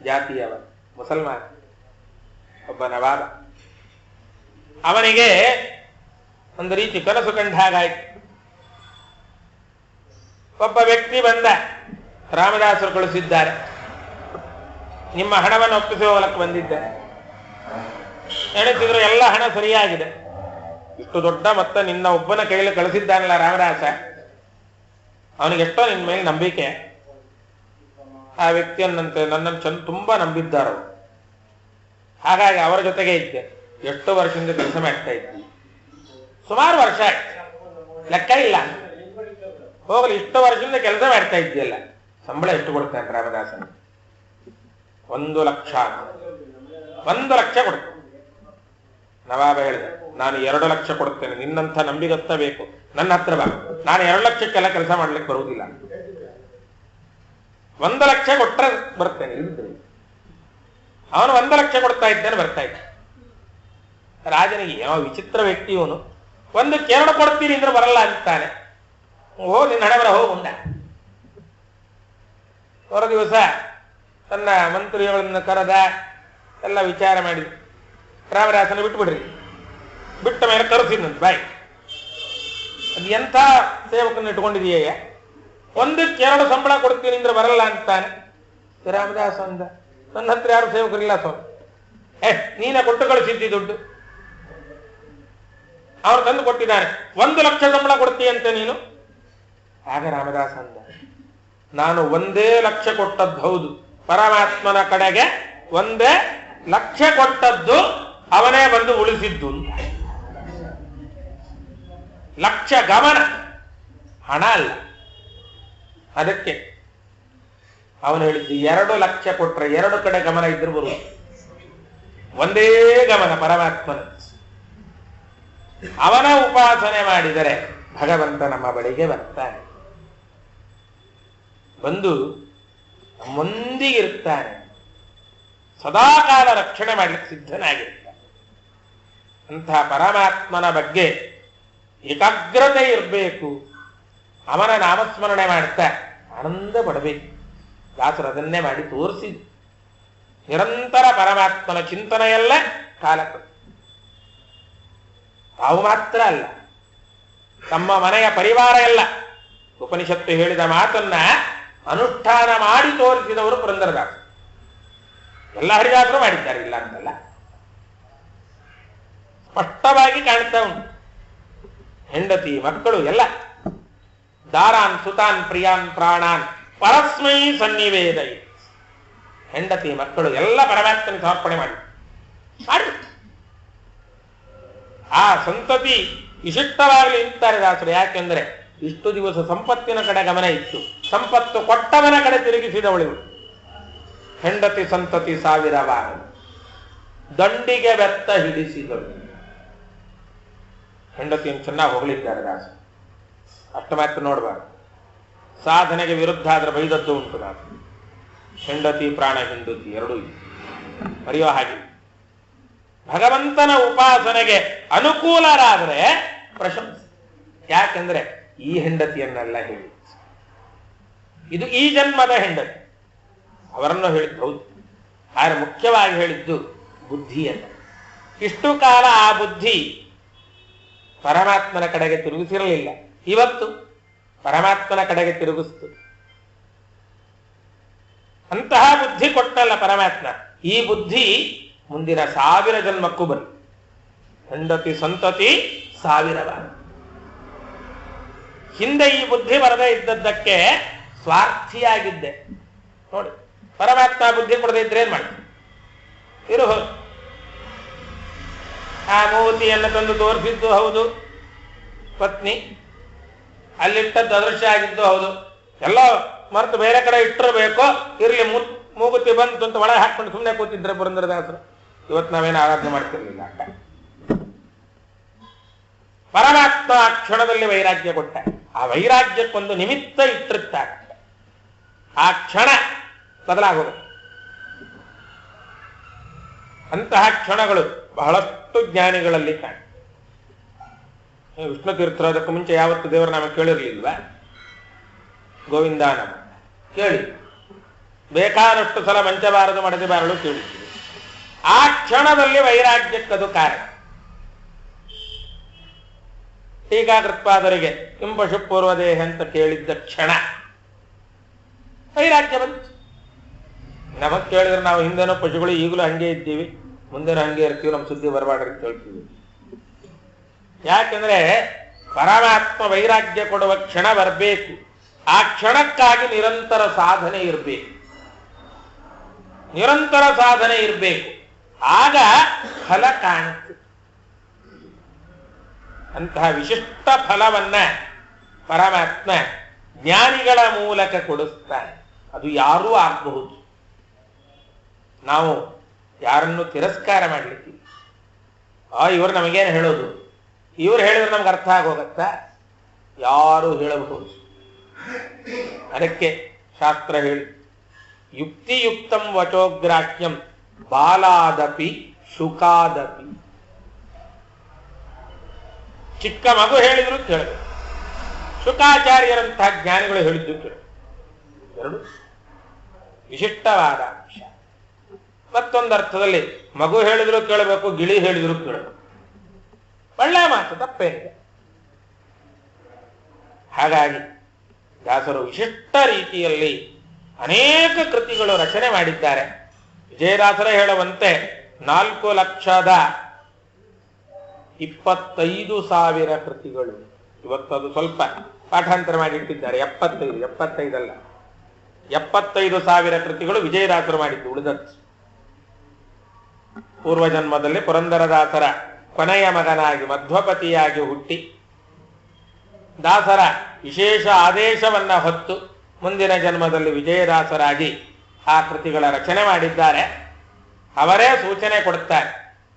ಜಾತಿಯವ, ಮುಸಲ್ಮಾನ, ಒಬ್ಬ ನವಾಬ. ಅವನಿಗೆ ಒಂದು ರೀತಿ ಕನಸು ಕಂಡ ಹಾಗಾಯ್ತು. ಒಬ್ಬ ವ್ಯಕ್ತಿ ಬಂದ, ರಾಮದಾಸರು ಕಳಿಸಿದ್ದಾರೆ, ನಿಮ್ಮ ಹಣವನ್ನು ಒಪ್ಪಿಸಿ ಹೋಗಲಕ್ಕೆ ಬಂದಿದ್ದಾರೆ. ಎಣಿಸಿದ್ರು ಎಲ್ಲ ಹಣ ಸರಿಯಾಗಿದೆ, ಇಷ್ಟು ದೊಡ್ಡ ಮೊತ್ತ ನಿನ್ನ ಒಬ್ಬನ ಕೈಯಲ್ಲಿ ಕಳಿಸಿದ್ದಾನಲ್ಲ ರಾಮದಾಸ, ಅವನಿಗೆಷ್ಟೋ ನಿನ್ನ ಮೇಲೆ ನಂಬಿಕೆ. ಆ ವ್ಯಕ್ತಿಯನ್ನಂತೆ ನನ್ನನ್ನು ತುಂಬಾ ನಂಬಿದ್ದಾರು. ಹಾಗಾಗಿ ಅವರ ಜೊತೆಗೆ ಇದ್ದೆ. ಎಷ್ಟು ವರ್ಷದಿಂದ ಕೆಲಸ ಮಾಡ್ತಾ ಇದ್ವಿ, ಸುಮಾರು ವರ್ಷ ಆಯ್ತು, ಲೆಕ್ಕ ಇಲ್ಲ. ಹೋಗಲಿ, ಇಷ್ಟು ವರ್ಷದಿಂದ ಕೆಲಸ ಮಾಡ್ತಾ ಇದ್ದೀಯಲ್ಲ, ಸಂಬಳ ಎಷ್ಟು ಕೊಡ್ತಾನೆ ರಾಮದಾಸನ? 1 ಲಕ್ಷ. 1 ಲಕ್ಷ ಕೊಡ್ತಾನೆ. ನವಾಬ ಹೇಳಿದೆ, ನಾನು 2 ಲಕ್ಷ ಕೊಡ್ತೇನೆ, ನಿನ್ನಂಥ ನಂಬಿಗತ್ತ ಬೇಕು, ನನ್ನ ಹತ್ರ ಬಾ, ನಾನು 2 ಲಕ್ಷಕ್ಕೆಲ್ಲ ಕೆಲಸ ಮಾಡ್ಲಿಕ್ಕೆ ಬರುವುದಿಲ್ಲ. 1 ಲಕ್ಷ ಕೊಟ್ಟರೆ ಬರ್ತೇನೆ. ಅವನು 1 ಲಕ್ಷ ಕೊಡ್ತಾ ಇದ್ದಾನೆ, ಬರ್ತಾ ಇದ್ದ. ರಾಜನಿಗೆ ಏನೋ ವಿಚಿತ್ರ ವ್ಯಕ್ತಿ ಇವನು, 1ಕ್ಕೆ 2 ಕೊಡ್ತೀನಿ ಅಂದ್ರೆ ಬರಲ್ಲ ಅಂತಾನೆ. ನಿನ್ನ ಹಣೆ ಬರ ಹೋಗುಂಡ. ಹೊರ ದಿವಸ ತನ್ನ ಮಂತ್ರಿಗಳನ್ನು ಕರೆದ, ಎಲ್ಲ ವಿಚಾರ ಮಾಡಿ, ರಾಮದಾಸನ ಬಿಟ್ಬಿಡ್ರಿ. ಬಿಟ್ಟ ಮೇಲೆ ಕರೆಸಿದ್ನಂತ ಬಾಯಿ. ಅದು ಎಂಥ ಸೇವಕನ ಇಟ್ಕೊಂಡಿದೀಯ, 1ಕ್ಕೆ 2 ಸಂಬಳ ಕೊಡ್ತೀನಿ ಅಂದ್ರೆ ಬರಲ್ಲ ಅಂತಾನೆ. ರಾಮದಾಸ ಅಂದ, ನನ್ನ ಹತ್ರ ಯಾರು ಸೇವಕರಿಲ್ಲ ಸ್ವಾಮಿ. ನೀನೇ ಕೊಟ್ಟು ಕಳಿಸಿದ್ದಿ ದುಡ್ಡು. ಅವನು ತಂದು ಕೊಟ್ಟಿದ್ದಾನೆ, 1 ಲಕ್ಷ ಸಂಬಳ ಕೊಡ್ತೀಯಂತೆ ನೀನು. ಆಗ ರಾಮದಾಸ ಅಂದ, ನಾನು 1 ಲಕ್ಷ ಕೊಟ್ಟದ್ದು ಹೌದು, ಪರಮಾತ್ಮನ ಕಡೆಗೆ 1 ಲಕ್ಷ ಕೊಟ್ಟದ್ದು ಅವನೇ ಬಂದು ಉಳಿಸಿದ್ದು. ಲಕ್ಷ ಗಮನ, ಹಣ ಅಲ್ಲ. ಅದಕ್ಕೆ ಅವನು ಹೇಳಿದ್ದು 2 ಲಕ್ಷ ಕೊಟ್ರೆ 2 ಕಡೆ ಗಮನ ಇದ್ರು ಬರುವುದು, ಒಂದೇ ಗಮನ ಪರಮಾತ್ಮನ. ಅವನ ಉಪಾಸನೆ ಮಾಡಿದರೆ ಭಗವಂತ ನಮ್ಮ ಬಳಿಗೆ ಬರ್ತಾನೆ, ಬಂದು ನಮ್ಮೊಂದಿಗಿರ್ತಾನೆ, ಸದಾಕಾಲ ರಕ್ಷಣೆ ಮಾಡಲಿಕ್ಕೆ ಸಿದ್ಧನಾಗಿರ್ತಾನೆ. ಅಂತಹ ಪರಮಾತ್ಮನ ಬಗ್ಗೆ ಏಕಾಗ್ರತೆ ಇರಬೇಕು. ಅವನ ನಾಮಸ್ಮರಣೆ ಮಾಡ್ತಾ ಆನಂದ ಪಡಬೇಕು. ದಾಸರು ಅದನ್ನೇ ಮಾಡಿ ತೋರಿಸಿದ್ರು. ನಿರಂತರ ಪರಮಾತ್ಮನ ಚಿಂತನೆಯಲ್ಲೇ ಕಾಲ. ತಾವು ಮಾತ್ರ ಅಲ್ಲ, ತಮ್ಮ ಮನೆಯ ಪರಿವಾರ ಎಲ್ಲ ಉಪನಿಷತ್ತು ಹೇಳಿದ ಮಾತನ್ನ ಅನುಷ್ಠಾನ ಮಾಡಿ ತೋರಿಸಿದವರು ಪುರಂದರದಾಸರು. ಎಲ್ಲ ಹರಿದಾಸರು ಮಾಡಿದ್ದಾರೆ, ಇಲ್ಲ ಅಂತಲ್ಲ, ಸ್ಪಷ್ಟವಾಗಿ ಕಾಣ್ತಾ ಉಂಟು. ಹೆಂಡತಿ ಮಕ್ಕಳು ಎಲ್ಲ ದಾರಾನ್ ಸುತಾನ್ ಪ್ರಿಯಾನ್ ಪ್ರಾಣಾನ್ ಪರಸ್ಮೈ ಸನ್ನಿವೇದೈ. ಹೆಂಡತಿ ಮಕ್ಕಳು ಎಲ್ಲ ಪರಮಾತ್ಮನ ಸಮರ್ಪಣೆ ಮಾಡಿ ಆ ಸಂತತಿ ವಿಶಿಷ್ಟವಾಗಲಿ ಅಂತಾರೆ ದಾಸರು. ಯಾಕೆಂದ್ರೆ ಇಷ್ಟು ದಿವಸ ಸಂಪತ್ತಿನ ಕಡೆ ಗಮನ ಇತ್ತು, ಸಂಪತ್ತು ಕೊಟ್ಟವನ ಕಡೆ ತಿರುಗಿಸಿದವಳು. ಹೆಂಡತಿ ಸಂತತಿ ಸಾವಿರವಾರ ದಂಡಿಗೆ ಬೆತ್ತ ಹಿಡಿಸಿದಳು. ಹೆಂಡತಿಯನ್ನು ಚೆನ್ನಾಗಿ ಹೊಗಳಿದ್ದಾರೆ ದಾಸ. ಅಷ್ಟು ಮಾತ್ರ ನೋಡಬಾರ್ದು. ಸಾಧನೆಗೆ ವಿರುದ್ಧ ಆದ್ರೆ ಬೈದದ್ದು ಉಂಟು ದಾಸ. ಹೆಂಡತಿ ಪ್ರಾಣ ಹೆಂಡತಿ ಎರಡೂ ಮರೆಯೋ ಹಾಗೆ. ಭಗವಂತನ ಉಪಾಸನೆಗೆ ಅನುಕೂಲರಾದರೆ ಪ್ರಶಂಸೆ. ಯಾಕೆಂದ್ರೆ ಈ ಹೆಂಡತಿಯನ್ನೆಲ್ಲ ಹೇಳಿ, ಇದು ಈ ಜನ್ಮದ ಹೆಂಡತಿ, ಅವರನ್ನು ಹೇಳಿದ್ದು ಹೌದು. ಆದರೆ ಮುಖ್ಯವಾಗಿ ಹೇಳಿದ್ದು ಬುದ್ಧಿಯನ್ನು. ಇಷ್ಟು ಕಾಲ ಆ ಬುದ್ಧಿ ಪರಮಾತ್ಮನ ಕಡೆಗೆ ತಿರುಗಿಸಿರಲಿಲ್ಲ, ಇವತ್ತು ಪರಮಾತ್ಮನ ಕಡೆಗೆ ತಿರುಗಿಸ್ತು. ಅಂತಹ ಬುದ್ಧಿ ಕೊಟ್ಟಲ್ಲ ಪರಮಾತ್ಮ. ಈ ಬುದ್ಧಿ ಮುಂದಿನ 1000 ಜನ್ಮಕ್ಕೂ ಬರಲಿ. ಹೆಂಡತಿ ಸಂತತಿ 1000. ಹಿಂದೆ ಈ ಬುದ್ಧಿ ಬರದೇ ಇದ್ದದ್ದಕ್ಕೆ ಸ್ವಾರ್ಥಿಯಾಗಿದ್ದೆ. ನೋಡಿ, ಪರಮಾತ್ಮ ಬುದ್ಧಿ ಕೊಡದೇ ಇದ್ರೆ ಏನ್ ಮಾಡ್ತೀವಿ? ಇರು, ಆ ಮೂತಿಯನ್ನು ತಂದು ತೋರಿಸಿದ್ದು ಹೌದು, ಪತ್ನಿ ಅಲ್ಲಿಟ್ಟದ್ದು ಅದೃಶ್ಯ ಆಗಿದ್ದು ಹೌದು, ಎಲ್ಲ ಮರೆತು ಬೇರೆ ಕಡೆ ಇಟ್ಟಿರಬೇಕು, ಇರ್ಲಿ ಮೂಗುತಿ ಬಂತು ಅಂತ ಒಳಗೆ ಹಾಕೊಂಡು ಸುಮ್ಮನೆ ಕೂತಿದ್ರೆ ಪುರಂದರದಾಸರು. ಇವತ್ತು ನಾವೇನು ಆರಾಧನೆ ಮಾಡ್ತಿರ್ಲಿಲ್ಲ. ಪರಮಾತ್ಮ ಆ ಕ್ಷಣದಲ್ಲಿ ವೈರಾಗ್ಯ ಕೊಟ್ಟ. ಆ ವೈರಾಗ್ಯಕ್ಕೊಂದು ನಿಮಿತ್ತ ಇಟ್ಟಿರ್ತಾರೆ, ಆ ಕ್ಷಣ ಬದಲಾಗೋದು. ಅಂತಹ ಕ್ಷಣಗಳು ಬಹಳಷ್ಟು ಜ್ಞಾನಿಗಳಲ್ಲಿ ಕಾಣ. ವಿಷ್ಣು ತೀರ್ಥರು ಅದಕ್ಕೂ ಮುಂಚೆ ಯಾವತ್ತು ದೇವರ ನಾಮ ಕೇಳಿರ್ಲಿಲ್ವಾ? ಗೋವಿಂದ ನಾಮ ಕೇಳಿ, ಬೇಕಾದಷ್ಟು ಸಲ ಮಂಚಬಾರದು ಮಡದಿ ಬಾರಲು ಕೇಳಿದ್ದೀವಿ. ಆ ಕ್ಷಣದಲ್ಲಿ ವೈರಾಗ್ಯಕ್ಕದು ಕಾರಣ. ಟೀಕಾಕೃತ್ಪಾದರಿಗೆ ಕಿಂಪಶು ಪೂರ್ವದೇಹ ಅಂತ ಕೇಳಿದ್ದ ಕ್ಷಣ ವೈರಾಗ್ಯ ಬಂತು. ನಮಗ್ ಕೇಳಿದ್ರೆ ನಾವು ಹಿಂದೆನೋ ಪಶುಗಳು, ಈಗಲೂ ಹಂಗೆ ಇದ್ದೀವಿ, ಮುಂದೆನೂ ಹಂಗೆ ಇರ್ತೀವಿ, ನಮ್ಮ ಸುದ್ದಿ ಬರಬಾಡ್ರಿ ಅಂತ ಹೇಳ್ತೀವಿ. ಯಾಕೆಂದ್ರೆ ಪರಮಾತ್ಮ ವೈರಾಗ್ಯ ಕೊಡುವ ಕ್ಷಣ ಬರಬೇಕು. ಆ ಕ್ಷಣಕ್ಕಾಗಿ ನಿರಂತರ ಸಾಧನೆ ಇರಬೇಕು, ನಿರಂತರ ಸಾಧನೆ ಇರಬೇಕು. ಆಗ ಫಲ ಕಾಣುತ್ತೆ. ಅಂತಹ ವಿಶಿಷ್ಟ ಫಲವನ್ನ ಪರಮಾತ್ಮ ಜ್ಞಾನಿಗಳ ಮೂಲಕ ಕೊಡಿಸ್ತಾನೆ. ಅದು ಯಾರೂ ಆಗಬಹುದು. ನಾವು ಯಾರನ್ನು ತಿರಸ್ಕಾರ ಮಾಡ್ಲಿಕ್ಕೆ, ಇವರು ನಮಗೇನು ಹೇಳೋದು, ಇವರು ಹೇಳಿದ್ರೆ ನಮ್ಗೆ ಅರ್ಥ ಆಗೋಗತ್ತಾ? ಯಾರು ಹೇಳಬಹುದು. ಅದಕ್ಕೆ ಶಾಸ್ತ್ರ ಹೇಳಿ, ಯುಕ್ತಿಯುಕ್ತಂ ವಚೋಗ್ರಾಹ್ಯಂ ಬಾಲಾದಪಿ ಶುಕಾದಪಿ. ಚಿಕ್ಕ ಮಗು ಹೇಳಿದ್ರು ಕೇಳಬೇಕು, ಶುಕಾಚಾರ್ಯರಂತಹ ಜ್ಞಾನಿಗಳು ಹೇಳಿದ್ದು ಕೇಳಬೇಕು. ಎರಡು ವಿಶಿಷ್ಟವಾದ ಅಂಶ. ಮತ್ತೊಂದು ಅರ್ಥದಲ್ಲಿ ಮಗು ಹೇಳಿದ್ರು ಕೇಳಬೇಕು, ಗಿಳಿ ಹೇಳಿದ್ರು ಕೇಳಬೇಕು. ಒಳ್ಳೆ ಮಾತು, ತಪ್ಪೇನಿದೆ. ಹಾಗಾಗಿ ದಾಸರು ವಿಶಿಷ್ಟ ರೀತಿಯಲ್ಲಿ ಅನೇಕ ಕೃತಿಗಳು ರಚನೆ ಮಾಡಿದ್ದಾರೆ. ವಿಜಯದಾಸರ ಹೇಳುವಂತೆ 4,25,000 ಕೃತಿಗಳು. ಇವತ್ತದು ಸ್ವಲ್ಪ ಪಾಠಾಂತರ ಮಾಡಿಟ್ಟಿದ್ದಾರೆ. 75 ಅಲ್ಲ, 75,000 ಕೃತಿಗಳು ವಿಜಯದಾಸರು ಮಾಡಿದ್ದು. ಉಳಿದದ್ದು ಪೂರ್ವಜನ್ಮದಲ್ಲಿ ಪುರಂದರದಾಸರ ಕೊನೆಯ ಮಗನಾಗಿ ಮಧ್ವಪತಿಯಾಗಿ ಹುಟ್ಟಿ ದಾಸರ ವಿಶೇಷ ಆದೇಶವನ್ನ ಹೊತ್ತು ಮುಂದಿನ ಜನ್ಮದಲ್ಲಿ ವಿಜಯದಾಸರಾಗಿ ಆ ಕೃತಿಗಳ ರಚನೆ ಮಾಡಿದ್ದಾರೆ. ಅವರೇ ಸೂಚನೆ ಕೊಡ್ತಾರೆ.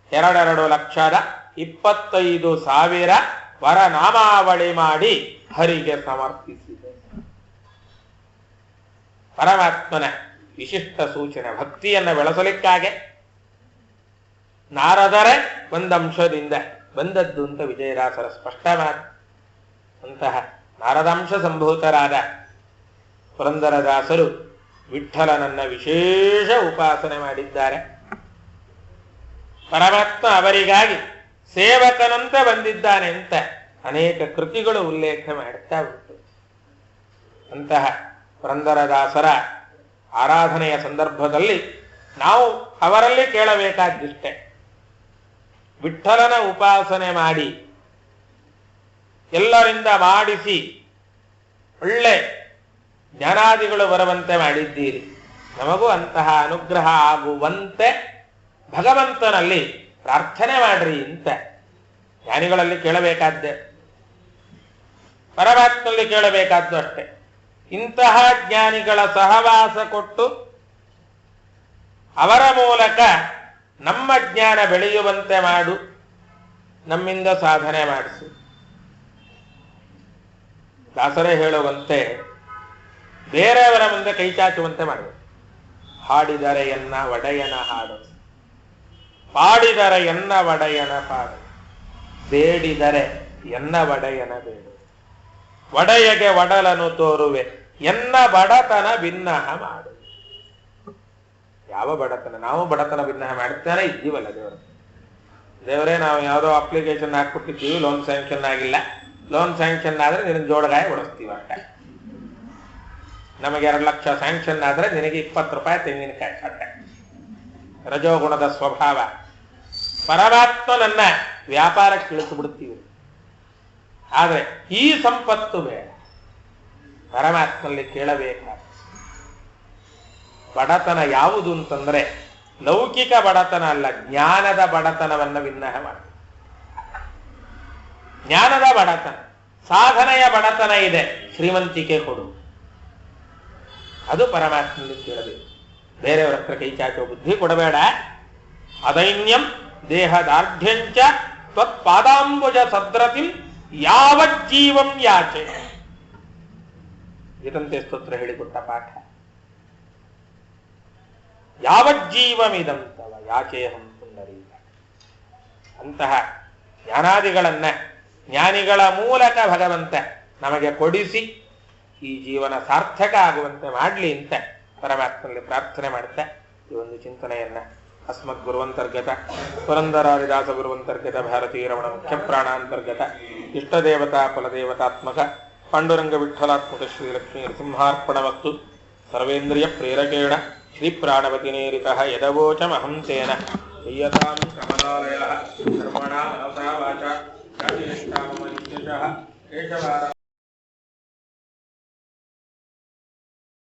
2,25,000 ವರನಾಮಾವಳಿ ಮಾಡಿ ಹರಿಗೆ ಸಮರ್ಪಿಸಿದೆ. ಪರಮಾತ್ಮನ ವಿಶಿಷ್ಟ ಸೂಚನೆ ಭಕ್ತಿಯನ್ನು ಬೆಳೆಸಲಿಕ್ಕಾಗೆ ನಾರದರೇ ಒಂದಂಶದಿಂದ ಬಂದದ್ದು ಅಂತ ವಿಜಯದಾಸರ ಸ್ಪಷ್ಟ ಮಾತು. ಅಂತಹ ನಾರದಾಂಶ ಸಂಭೂತರಾದ ಪುರಂದರದಾಸರು ವಿಠ್ಠಲನನ್ನ ವಿಶೇಷ ಉಪಾಸನೆ ಮಾಡಿದ್ದಾರೆ. ಪರಮಾತ್ಮ ಅವರಿಗಾಗಿ ಸೇವಕನಂತೆ ಬಂದಿದ್ದಾನೆ ಅಂತ ಅನೇಕ ಕೃತಿಗಳು ಉಲ್ಲೇಖ ಮಾಡುತ್ತಾ ಉಂಟು. ಅಂತಹ ಪುರಂದರದಾಸರ ಆರಾಧನೆಯ ಸಂದರ್ಭದಲ್ಲಿ ನಾವು ಅವರಲ್ಲಿ ಕೇಳಬೇಕಾದಿಷ್ಟೇ, ವಿಠ್ಠಲನ ಉಪಾಸನೆ ಮಾಡಿ ಎಲ್ಲರಿಂದ ಮಾಡಿಸಿ ಒಳ್ಳೆ ಜ್ಞಾನಾದಿಗಳು ಬರುವಂತೆ ಮಾಡಿದ್ದೀರಿ. ನಮಗೂ ಅಂತಹ ಅನುಗ್ರಹ ಆಗುವಂತೆ ಭಗವಂತನಲ್ಲಿ ಪ್ರಾರ್ಥನೆ ಮಾಡ್ರಿ ಅಂತ ಜ್ಞಾನಿಗಳಲ್ಲಿ ಕೇಳಬೇಕಾದ್ದೆ, ಪರಮಾತ್ಮನಲ್ಲಿ ಕೇಳಬೇಕಾದ್ದು ಅಷ್ಟೇ. ಇಂತಹ ಜ್ಞಾನಿಗಳ ಸಹವಾಸ ಕೊಟ್ಟು ಅವರ ಮೂಲಕ ನಮ್ಮ ಜ್ಞಾನ ಬೆಳೆಯುವಂತೆ ಮಾಡು, ನಮ್ಮಿಂದ ಸಾಧನೆ ಮಾಡಿಸು. ದಾಸರೇ ಹೇಳುವಂತೆ ಬೇರೆಯವರ ಮುಂದೆ ಕೈ ಚಾಚುವಂತೆ ಮಾಡಬೇಕು. ಹಾಡಿದರೆ ಎನ್ನ ಒಡೆಯನ ಹಾಡು, ಪಾಡಿದರೆ ಎನ್ನ ಒಡೆಯನ ಪಾಡು, ಬೇಡಿದರೆ ಎನ್ನ ಒಡೆಯನ ಬೇಡು, ಒಡೆಯಗೆ ಒಡಲನು ತೋರುವೆ, ಎನ್ನ ಬಡತನ ಭಿನ್ನಹ ಮಾಡು. ಯಾವ ಬಡತನ? ನಾವು ಬಡತನ ಭಿನ್ನಹ ಮಾಡ್ತಾನೆ ಇದ್ದೀವಲ್ಲ ದೇವರೇ. ನಾವು ಯಾವುದೋ ಅಪ್ಲಿಕೇಶನ್ ಹಾಕ್ಬಿಟ್ಟಿದ್ದೀವಿ, ಲೋನ್ ಸ್ಯಾಂಕ್ಷನ್ ಆಗಿಲ್ಲ. ಲೋನ್ ಸ್ಯಾಂಕ್ಷನ್ ಆದ್ರೆ ನಿನಗೆ ಜೋಳಗಾಯ ಹೊಡಿಸ್ತೀವಿ ಅಷ್ಟ. ನಮಗೆ 2 ಲಕ್ಷ ಸ್ಯಾಂಕ್ಷನ್ ಆದ್ರೆ ನಿನಗೆ 20 ರೂಪಾಯಿ ತೆಂಗಿನಕಾಯಿ ಅಷ್ಟೆ. ರಜೋಗುಣದ ಸ್ವಭಾವ. ಪರಮಾತ್ಮನನ್ನ ವ್ಯಾಪಾರಕ್ಕೆ ಇಳಿಸಿಬಿಡ್ತೀವಿ. ಆದ್ರೆ ಈ ಸಂಪತ್ತು ಬೇಡ, ಪರಮಾತ್ಮನಲ್ಲಿ ಕೇಳಬೇಕಾದ ಬಡತನ ಯಾವುದು ಅಂತಂದ್ರೆ ಲೌಕಿಕ ಬಡತನ ಅಲ್ಲ, ಜ್ಞಾನದ ಬಡತನವನ್ನ ವಿನ್ನಹ ಮಾಡಿ. ಜ್ಞಾನದ ಬಡತನ, ಸಾಧನೆಯ ಬಡತನ ಇದೆ, ಶ್ರೀಮಂತಿಕೆ ಕೊಡು. ಅದು ಪರಮಾತ್ಮನಲ್ಲಿ ಕೇಳಬೇಕು. ಬೇರೆಯವರ ಹತ್ರ ಕೈ ಚಾಚೋ ಬುದ್ಧಿ ಕೊಡಬೇಡ. ಅದೈನ್ಯಂ ದೇಹದಾರ್ಢ್ಯಂಚ ತ್ವತ್ಪಾದಾಂಬುಜ ಸದ್ರತಿಂ ಯಾವಜ್ಜೀವಂ ಯಾಚೆ. ಇದಂತೆ ಸ್ತೋತ್ರ ಹೇಳಿಕೊಟ್ಟ ಪಾಠ. ಯಾವಜ್ಜೀವಮಿದಂತವ ಯಾಚೇಹಂ ಪುಂಡರೀಕ. ಅಂತಹ ಜ್ಞಾನಾದಿಗಳನ್ನ ಜ್ಞಾನಿಗಳ ಮೂಲಕ ಭಗವಂತ ನಮಗೆ ಕೊಡಿಸಿ ಈ ಜೀವನ ಸಾರ್ಥಕ ಆಗುವಂತೆ ಮಾಡಲಿ ಅಂತ ಪರಮಾತ್ಮನಲ್ಲಿ ಪ್ರಾರ್ಥನೆ ಮಾಡುತ್ತೆ. ಈ ಒಂದು ಚಿಂತನೆಯನ್ನ ಅಸ್ಮದ್ ಗುರುವಂತರ್ಗತ ಪುರಂದರಾರಿದಾಸ ಗುರುವಂತರ್ಗತ ಭಾರತೀಯ ರಮಣ ಮುಖ್ಯ ಪ್ರಾಣಾಂತರ್ಗತ ಇಷ್ಟದೇವತಾ ಕುಲದೇವತಾತ್ಮಕ ಪಾಂಡುರಂಗ ವಿಠಲಾತ್ಮಕ ಶ್ರೀ ಲಕ್ಷ್ಮೀ ನರಸಿಂಹಾರ್ಪಣವಸ್ತು. ಸರ್ವೇಂದ್ರಿಯ ಪ್ರೇರಕೇಣ ಶ್ರೀ ಪ್ರಾಣವತಿ ನೇರಿತಃ ಯದವೋಚಮಹಂ ತೇನ ಯಯತಾಂ ಕಮಲಾಲಯಃ ಕರ್ಮಣಾ ಮನಸಾ ವಾಚಾ